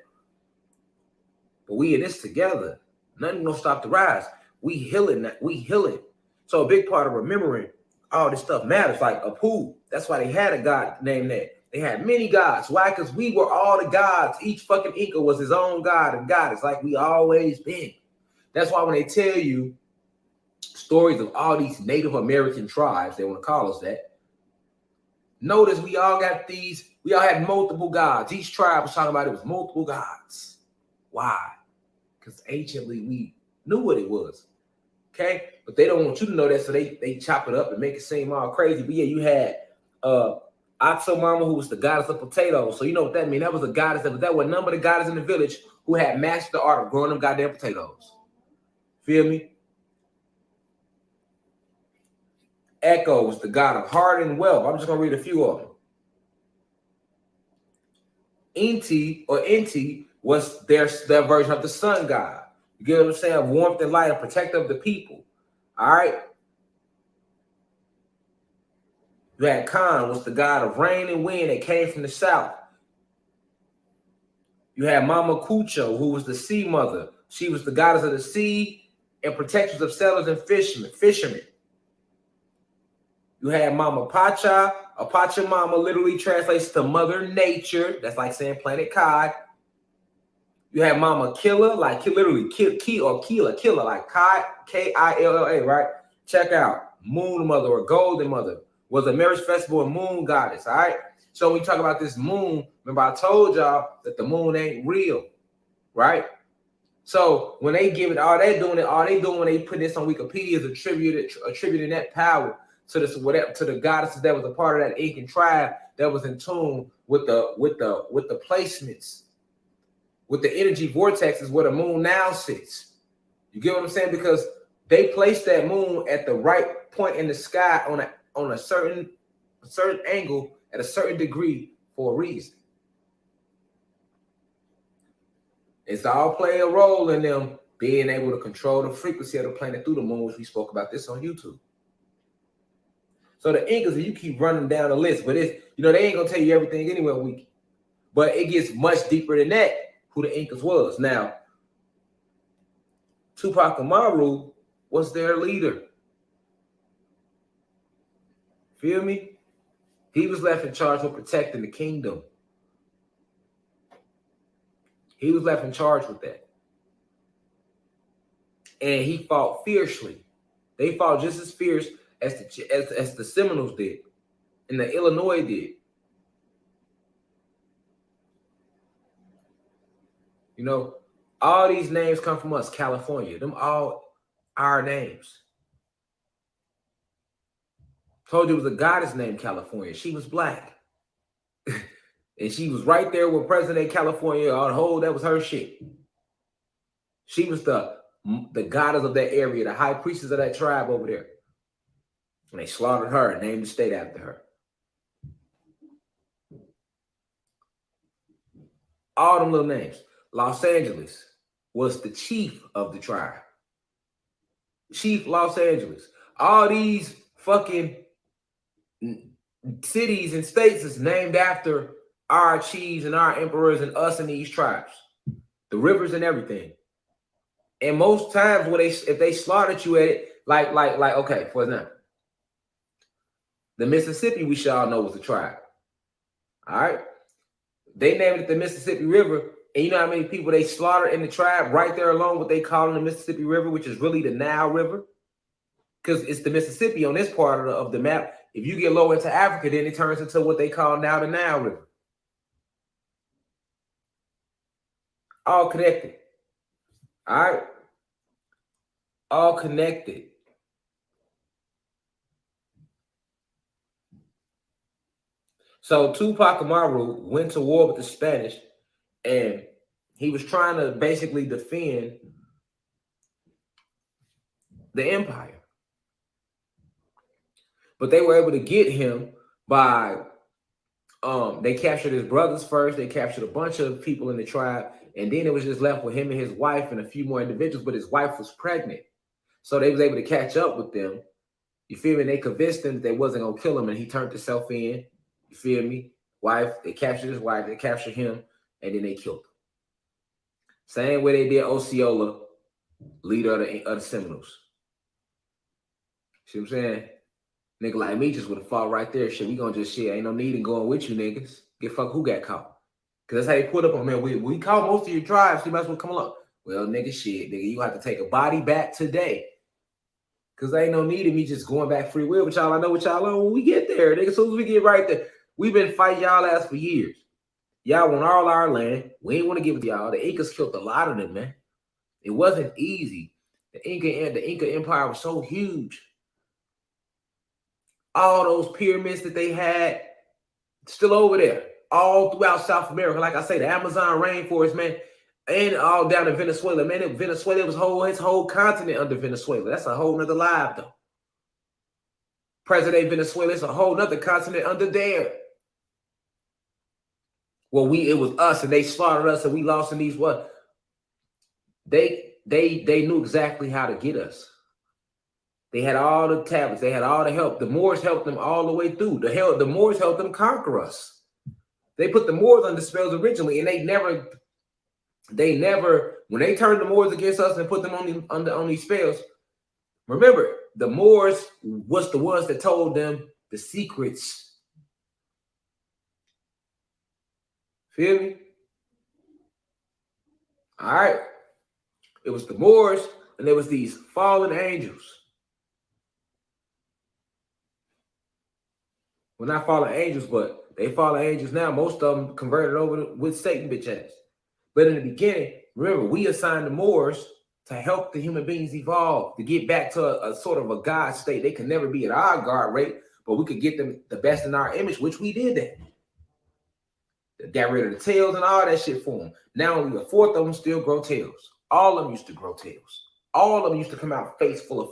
But we in this together. Nothing gonna stop the rise. We healing that. We healing. So a big part of remembering all this stuff matters. Like Apu. That's why they had a god named that. They had many gods. Why? Because we were all the gods. Each fucking Inca was his own god and goddess, like we always been. That's why when they tell you stories of all these Native American tribes, they want to call us that. Notice we all got these. We all had multiple gods. Each tribe was talking about it was multiple gods. Why? Because anciently we knew what it was. Okay? But they don't want you to know that, so they chop it up and make it seem all crazy. But yeah, you had Mama, who was the goddess of potatoes. So you know what that means. That was a goddess that was number of the goddess in the village who had mastered the art of growing them goddamn potatoes. Feel me? Echo was the god of heart and wealth. I'm just gonna read a few of them. Inti was their version of the sun god. You get what I'm saying? Warmth and light, a protector of the people. All right. You had Khan, was the god of rain and wind that came from the south. You had Mama Cucho, who was the sea mother. She was the goddess of the sea and protectors of settlers and fishermen. You had Mama Pacha. A Pachamama literally translates to Mother Nature. That's like saying Planet Kai. You had Mama Killa, like literally Killa, like Killa, right? Check out Moon Mother or Golden Mother was a marriage festival and moon goddess, all right? So when we talk about this moon, remember I told y'all that the moon ain't real, right? So when they give it, all they doing when they put this on Wikipedia is attributing that power to this whatever to the goddesses that was a part of that Incan tribe that was in tune with the placements, with the energy vortexes where the moon now sits. You get what I'm saying? Because they placed that moon at the right point in the sky on a certain angle at a certain degree for a reason. It's all playing a role in them being able to control the frequency of the planet through the moon, which we spoke about this on YouTube. So the Incas, you keep running down the list, but it's, they ain't gonna tell you everything anywhere, week. But it gets much deeper than that, who the Incas was. Now, Tupac Amaru was their leader. Feel me? He was left in charge of protecting the kingdom. He was left in charge with that. And he fought fiercely. They fought just as fierce as the Seminoles did and the Illinois did. You know, all these names come from us, California. Them all our names. Told you it was a goddess named California. She was black. And she was right there with President California. On the whole, that was her shit. She was the goddess of that area, the high priestess of that tribe over there. And they slaughtered her and named the state after her. All them little names. Los Angeles was the chief of the tribe. Chief Los Angeles. All these fucking cities and states is named after our chiefs and our emperors and us and these tribes. The rivers and everything. And most times when if they slaughtered you at it, like, okay, for example, the Mississippi, we should all know was a tribe. All right. They named it the Mississippi River. And you know how many people they slaughtered in the tribe right there along what they call the Mississippi River, which is really the Nile River. Because it's the Mississippi on this part of the map. If you get low into Africa, then it turns into what they call now the Nile River. All connected. All right. All connected. So Tupac Amaru went to war with the Spanish, and he was trying to basically defend the empire. But they were able to get him by, they captured his brothers first. They captured a bunch of people in the tribe. And then it was just left with him and his wife and a few more individuals. But his wife was pregnant. So they was able to catch up with them. You feel me? And they convinced him that they wasn't going to kill him. And he turned himself in. You feel me? Wife, they captured his wife. They captured him. And then they killed him. Same way they did Osceola, leader of the Seminoles. See what I'm saying? Nigga like me just would have fought right there. Shit, we gonna just shit. Ain't no need in going with you niggas. Get fuck who got caught. Cause that's how they put up on, man. We caught most of your tribes. So you might as well come along. Well, nigga, shit, nigga, you have to take a body back today. Cause there ain't no need of me just going back free will with y'all. I know what y'all on when we get there, nigga. As soon as we get right there, we've been fighting y'all ass for years. Y'all want all our land. We ain't want to give it to y'all. The Incas killed a lot of them, man. It wasn't easy. The Inca Empire was so huge. All those pyramids that they had, still over there, all throughout South America. Like I say, the Amazon rainforest, man, and all down in Venezuela. Man, Venezuela was his whole continent under Venezuela. That's a whole nother live, though. Present-day Venezuela is a whole nother continent under there. Well, it was us, and they slaughtered us, and we lost in these what? They knew exactly how to get us. They had all the tablets. They had all the help. The Moors helped them all the way through. The Moors helped them conquer us. They put the Moors under spells originally, and they never, when they turned the Moors against us and put them on these spells, remember, the Moors was the ones that told them the secrets. Feel me? All right. It was the Moors, and there was these fallen angels. Well, not fallen angels, but they fallen angels now. Most of them converted over with Satan bitch ass. But in the beginning, remember, we assigned the Moors to help the human beings evolve, to get back to a sort of a God state. They could never be at our God rate, but we could get them the best in our image, which we did that. They got rid of the tails and all that shit for them. Now only a fourth of them still grow tails. All of them used to grow tails. All of them used to come out face full of,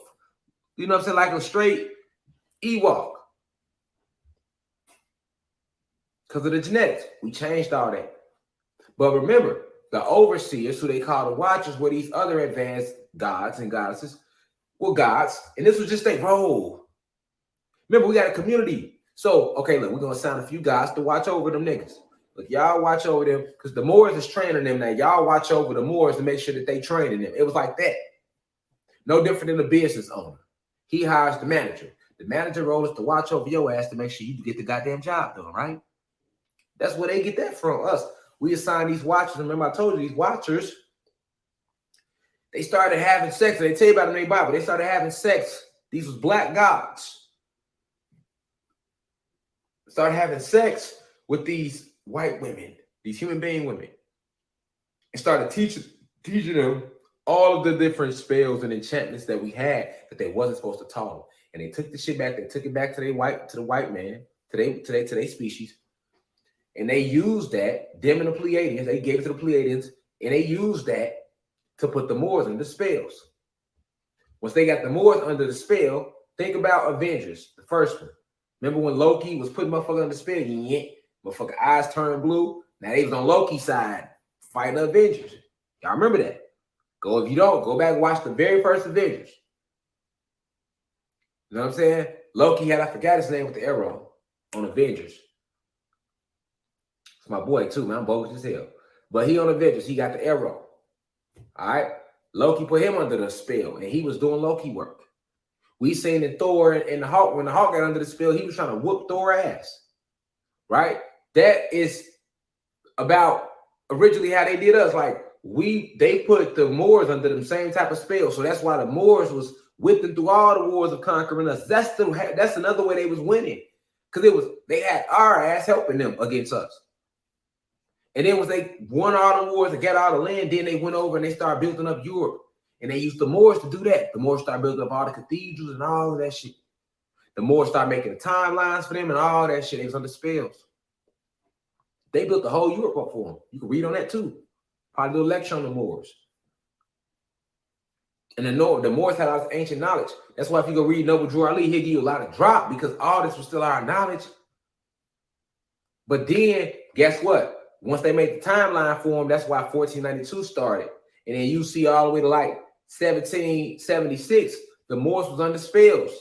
you know what I'm saying, like a straight Ewok. Because of the genetics. We changed all that. But remember, the overseers, who they call the watchers, were these other advanced gods and goddesses. Well, gods. And this was just their role. Remember, we got a community. So, okay, look, we're going to assign a few gods to watch over them niggas. Look, y'all watch over them because the Moors is training them now. Y'all watch over the Moors to make sure that they training them. It was like that.
No different than a business owner. He hires the manager. The manager role is to watch over your ass to make sure you get the goddamn job done, right? That's where they get that from, us. We assign these watchers. Remember, I told you these watchers, they started having sex. They tell you about it in the Bible. They started having sex. These was black gods. Started having sex with these white women, these human being women, and started teaching them all of the different spells and enchantments that we had that they wasn't supposed to taught them. And they took the shit back. They took it back to the white man, to their species, and they used that. Them and the Pleiadians, they gave it to the Pleiadians, and they used that to put the Moors under spells. Once they got the Moors under the spell, think about Avengers, the first one. Remember when Loki was putting motherfucker under spell? Yeah, motherfucker eyes turned blue. Now they was on Loki's side fighting the Avengers. Y'all remember that? If you don't, go back and watch the very first Avengers. You know what I'm saying? Loki had, I forgot his name with the arrow on Avengers. It's my boy too, man. I'm bogus as hell. But he on Avengers, he got the arrow. All right? Loki put him under the spell, and he was doing Loki work. We seen in Thor and the Hulk, when the Hulk got under the spell, he was trying to whoop Thor's ass. Right? That is about originally how they did us. Like, they put the Moors under them same type of spell. So that's why the Moors was with them through all the wars of conquering us. That's another way they was winning. Because they had our ass helping them against us. And then once they won all the wars and got all the land, then they went over and they started building up Europe. And they used the Moors to do that. The Moors started building up all the cathedrals and all of that shit. The Moors started making the timelines for them and all that shit. They was under spells. They built the whole Europe up for them. You can read on that too. Probably do a lecture on the Moors. And the Moors had all this ancient knowledge. That's why if you go read Noble Drew Ali, he'll give you a lot of drop because all this was still our knowledge. But then, guess what? Once they made the timeline for them, that's why 1492 started. And then you see all the way to like 1776, the Moors was under spells.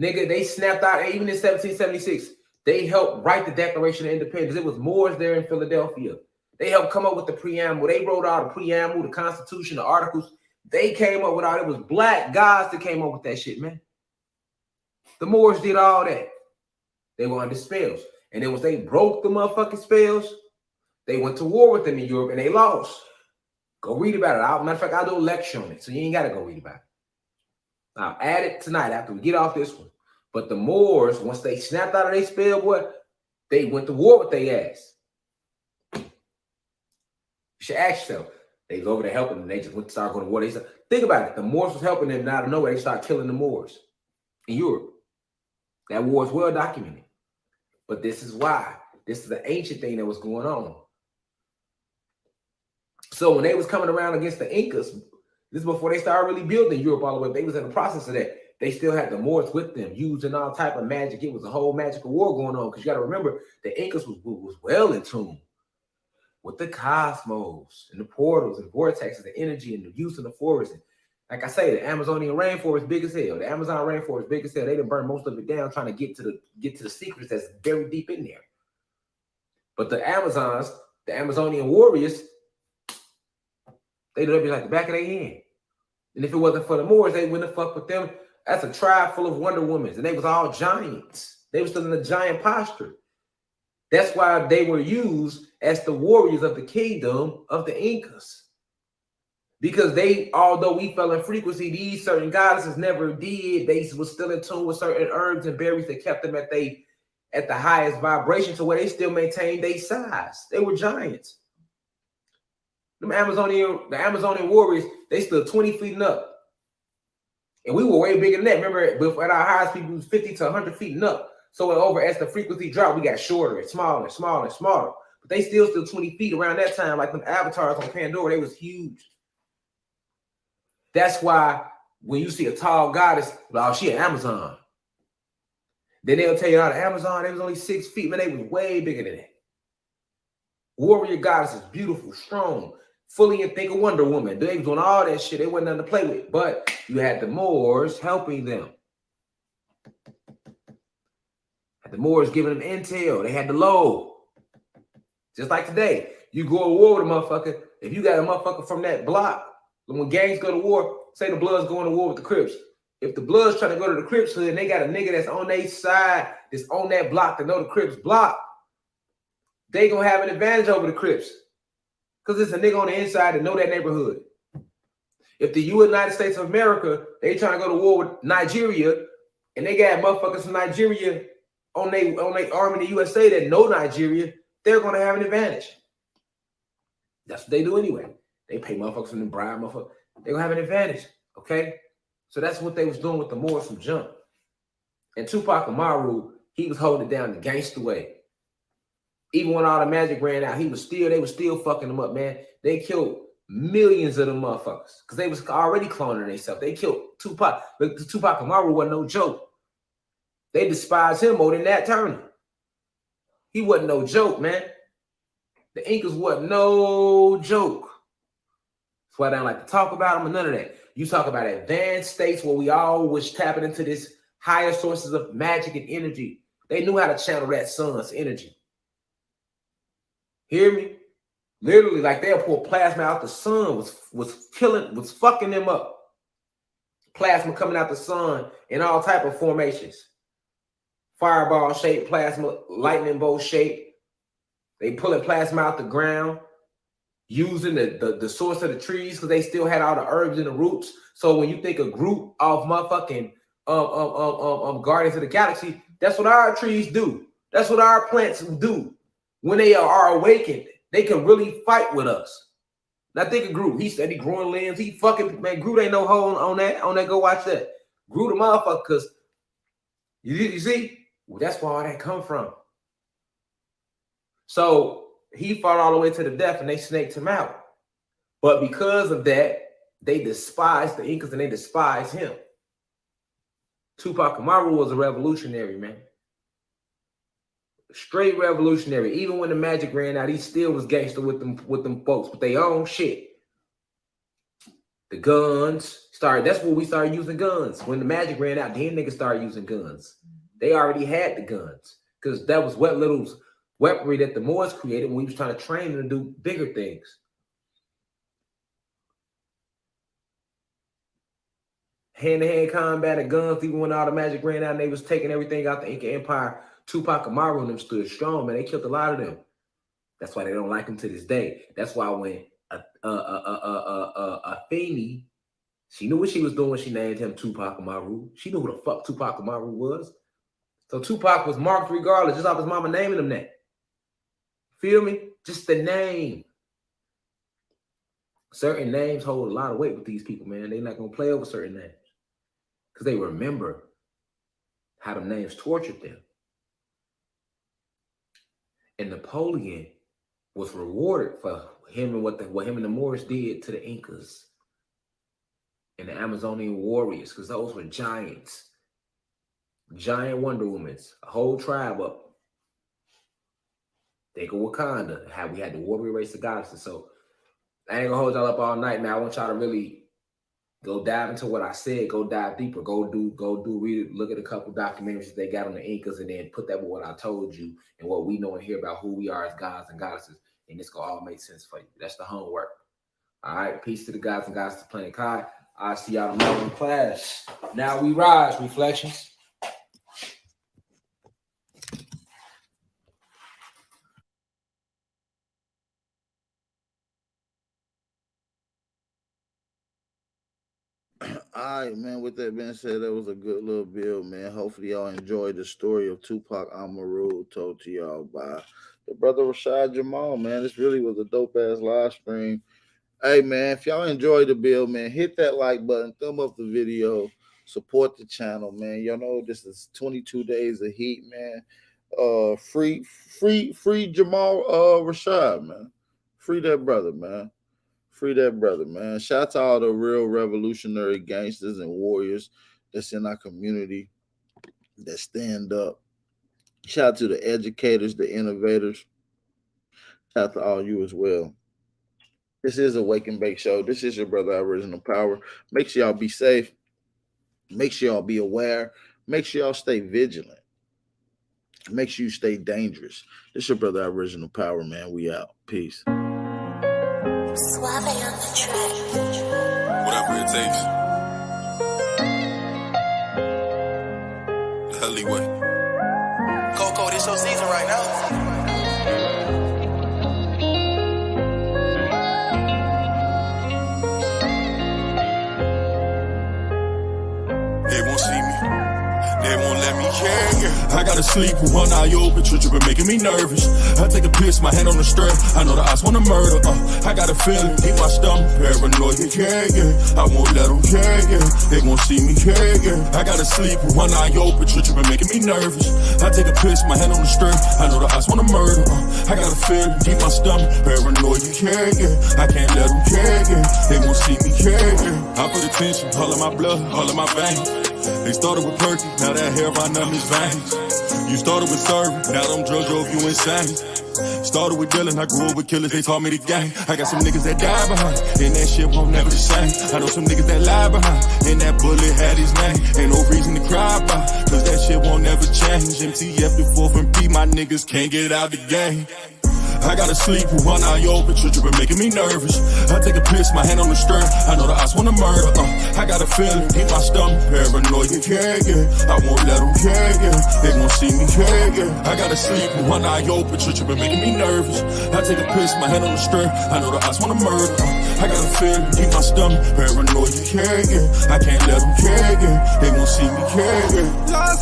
Nigga, they snapped out, even in 1776, they helped write the Declaration of Independence. It was Moors there in Philadelphia. They helped come up with the preamble. They wrote out the preamble, the Constitution, the Articles. They came up with all, it was black guys that came up with that shit, man. The Moors did all that. They were under spells. And then once they broke the motherfucking spells, they went to war with them in Europe and they lost. Go read about it. Matter of fact, I'll do a lecture on it, so you ain't got to go read about it. I'll add it tonight after we get off this one. But the Moors, once they snapped out of their spell, boy, they went to war with their ass. You should ask yourself. They was over there helping them. They just went to start going to war. Think about it. The Moors was helping them, and out of nowhere, they started killing the Moors in Europe. That war is well documented. But this is why. This is the ancient thing that was going on. So when they was coming around against the Incas, this is before they started really building Europe all the way. They was in the process of that. They still had the Moors with them, using all type of magic. It was a whole magical war going on. Because you got to remember, the Incas was well in tune with the cosmos and the portals and vortexes, the energy and the use of the forest. And like I say, the Amazonian rainforest big as hell. The Amazon rainforest big as hell. They done burned most of it down trying to get to the secrets that's very deep in there. But the Amazons, the Amazonian warriors, they'd be like the back of their hand. And if it wasn't for the Moors, they wouldn't have fucked with them. That's a tribe full of Wonder Women. And they was all giants. They were still in a giant posture. That's why they were used as the warriors of the kingdom of the Incas. Because they, although we fell in frequency, these certain goddesses never did. They was still in tune with certain herbs and berries that kept them at the highest vibration to where they still maintained their size. They were giants. The Amazonian warriors, they stood 20 feet and up. And we were way bigger than that. Remember, at our highest, people was 50 to 100 feet and up. So as the frequency dropped, we got shorter and smaller and smaller and smaller. But they still 20 feet around that time, like them avatars on Pandora. They was huge. That's why when you see a tall goddess, well, she an Amazon. Then they'll tell you, the Amazon, they was only 6 feet. Man, they was way bigger than that. Warrior goddesses, beautiful, strong, fully in think of Wonder Woman. They was doing all that shit. They wasn't nothing to play with. But you had the Moors helping them. Had the Moors giving them intel. They had the low. Just like today. You go to war with a motherfucker. If you got a motherfucker from that block, when gangs go to war, say the Bloods going to war with the Crips. If the Bloods trying to go to the Crips hood and they got a nigga that's on their side, that's on that block to know the Crips block, they gonna have an advantage over the Crips. Because it's a nigga on the inside to know that neighborhood. If the United States of America, they trying to go to war with Nigeria, and they got motherfuckers from Nigeria on they arm in the USA that know Nigeria, they're gonna have an advantage. That's what they do anyway. They pay motherfuckers from the bribe, motherfuckers. They're gonna have an advantage. Okay? So that's what they was doing with the Moors from jump. And Tupac Amaru, he was holding it down the gangster way. Even when all the magic ran out, they was still fucking them up, man. They killed millions of them motherfuckers because they was already cloning themselves. They killed Tupac. But Tupac Amaru wasn't no joke. They despised him more than Nat Turner. He wasn't no joke, man. The Incas wasn't no joke. That's why I don't like to talk about them or none of that. You talk about advanced states where we all was tapping into this higher sources of magic and energy. They knew how to channel that sun's energy. Hear me? Literally, like they'll pull plasma out the sun, was fucking them up. Plasma coming out the sun in all type of formations. Fireball shape, plasma, lightning bolt shape. They pulling plasma out the ground, using the source of the trees because they still had all the herbs and the roots. So when you think a group of motherfucking Guardians of the Galaxy, that's what our trees do. That's what our plants do. When they are awakened, they can really fight with us. Now think of Groot. He said he growing limbs. He fucking, man, Groot ain't no hole on that. Go watch that. Groot a motherfucker, because you see? Well, that's where all that come from. So he fought all the way to the death and they snaked him out. But because of that, they despised the Incas and they despised him. Tupac Amaru was a revolutionary, man. Straight revolutionary. Even when the magic ran out, he still was gangster with them folks, with their own shit. The guns started. That's when we started using guns. When the magic ran out, then niggas started using guns. They already had the guns because that was what little weaponry that the Moors created when we was trying to train them to do bigger things. Hand-to-hand combat of guns, even when all the magic ran out and they was taking everything out the Inca Empire, Tupac Amaru and them stood strong, man. They killed a lot of them. That's why they don't like him to this day. That's why when Afeni, she knew what she was doing when she named him Tupac Amaru. She knew who the fuck Tupac Amaru was. So Tupac was marked regardless, just off his mama naming him that. Feel me? Just the name. Certain names hold a lot of weight with these people, man. They're not going to play over certain names because they remember how the names tortured them. And Napoleon was rewarded for him and what him and the Moors did to the Incas and the Amazonian warriors, because those were giants, giant Wonder Womans, a whole tribe up. They go Wakanda. How we had the warrior race of goddesses. So I ain't gonna hold y'all up all night, man. I want y'all to really go dive into what I said. Go dive deeper. Go read it. Look at a couple documentaries they got on the Incas, and then put that with what I told you and what we know and hear about who we are as gods and goddesses, and this gonna all make sense for you. That's the homework. All right. Peace to the gods and goddesses of Planet Kai. I'll see y'all tomorrow in class. Now we rise. Reflections.
All right, man. With that being said, that was a good little build, man. Hopefully, y'all enjoyed the story of Tupac Amaru told to y'all by the brother Rashad Jamal, man. This really was a dope ass live stream. Hey, man, if y'all enjoyed the build, man, hit that like button, thumb up the video, support the channel, man. Y'all know this is 22 days of heat, man. Free Jamal Rashad, man. Free that brother, man. Free that brother, man. Shout out to all the real revolutionary gangsters and warriors that's in our community that stand up. Shout out to the educators, the innovators. Shout out to all you as well. This is a Wake and Bake show. This is your brother Original Power. Make sure y'all be safe. Make sure y'all be aware. Make sure y'all stay vigilant. Make sure you stay dangerous. This is your brother Original Power, man. We out. Peace.
Suave on the track.
Whatever it takes. that leeway.
Coco, this your season right now.
They won't see me. They won't let me, yeah. I gotta sleep with one eye open, tripping, making me nervous. I take a piss, my hand on the strap. I know the odds wanna murder, I got a feeling deep my stomach, paranoid, yeah. I won't let them, yeah. They won't see me, yeah. I gotta sleep with one eye open, tripping, making me nervous. I take a piss, my hand on the strap. I know the odds wanna murder, I got a feeling deep my stomach, paranoid, yeah. I can't let them, yeah. They won't see me, yeah. I put attention, all of my blood, all of my veins. They started with perky, now that hair run up his veins. You started with serving, now them drugs drove you insane. Started with dealing, I grew up with killers, they taught me the game. I got some niggas that die behind, and that shit won't never the same. I know some niggas that lie behind, and that bullet had his name. Ain't no reason to cry about, cause that shit won't never change. MTF the 4th and P, my niggas can't get out the game. I gotta sleep with one eye open, tripping, making me nervous. I take a piss, my hand on the strap. I know the odds wanna murder, I got a feeling deep my stomach, paranoid, yeah. I won't let them, yeah. They won't see me, yeah. I gotta sleep with one eye open, tripping, making me nervous. I take a piss, my hand on the strap. I know the odds wanna murder, I got a feeling deep my stomach, paranoid, yeah. I can't let them, yeah. They won't see me, yeah.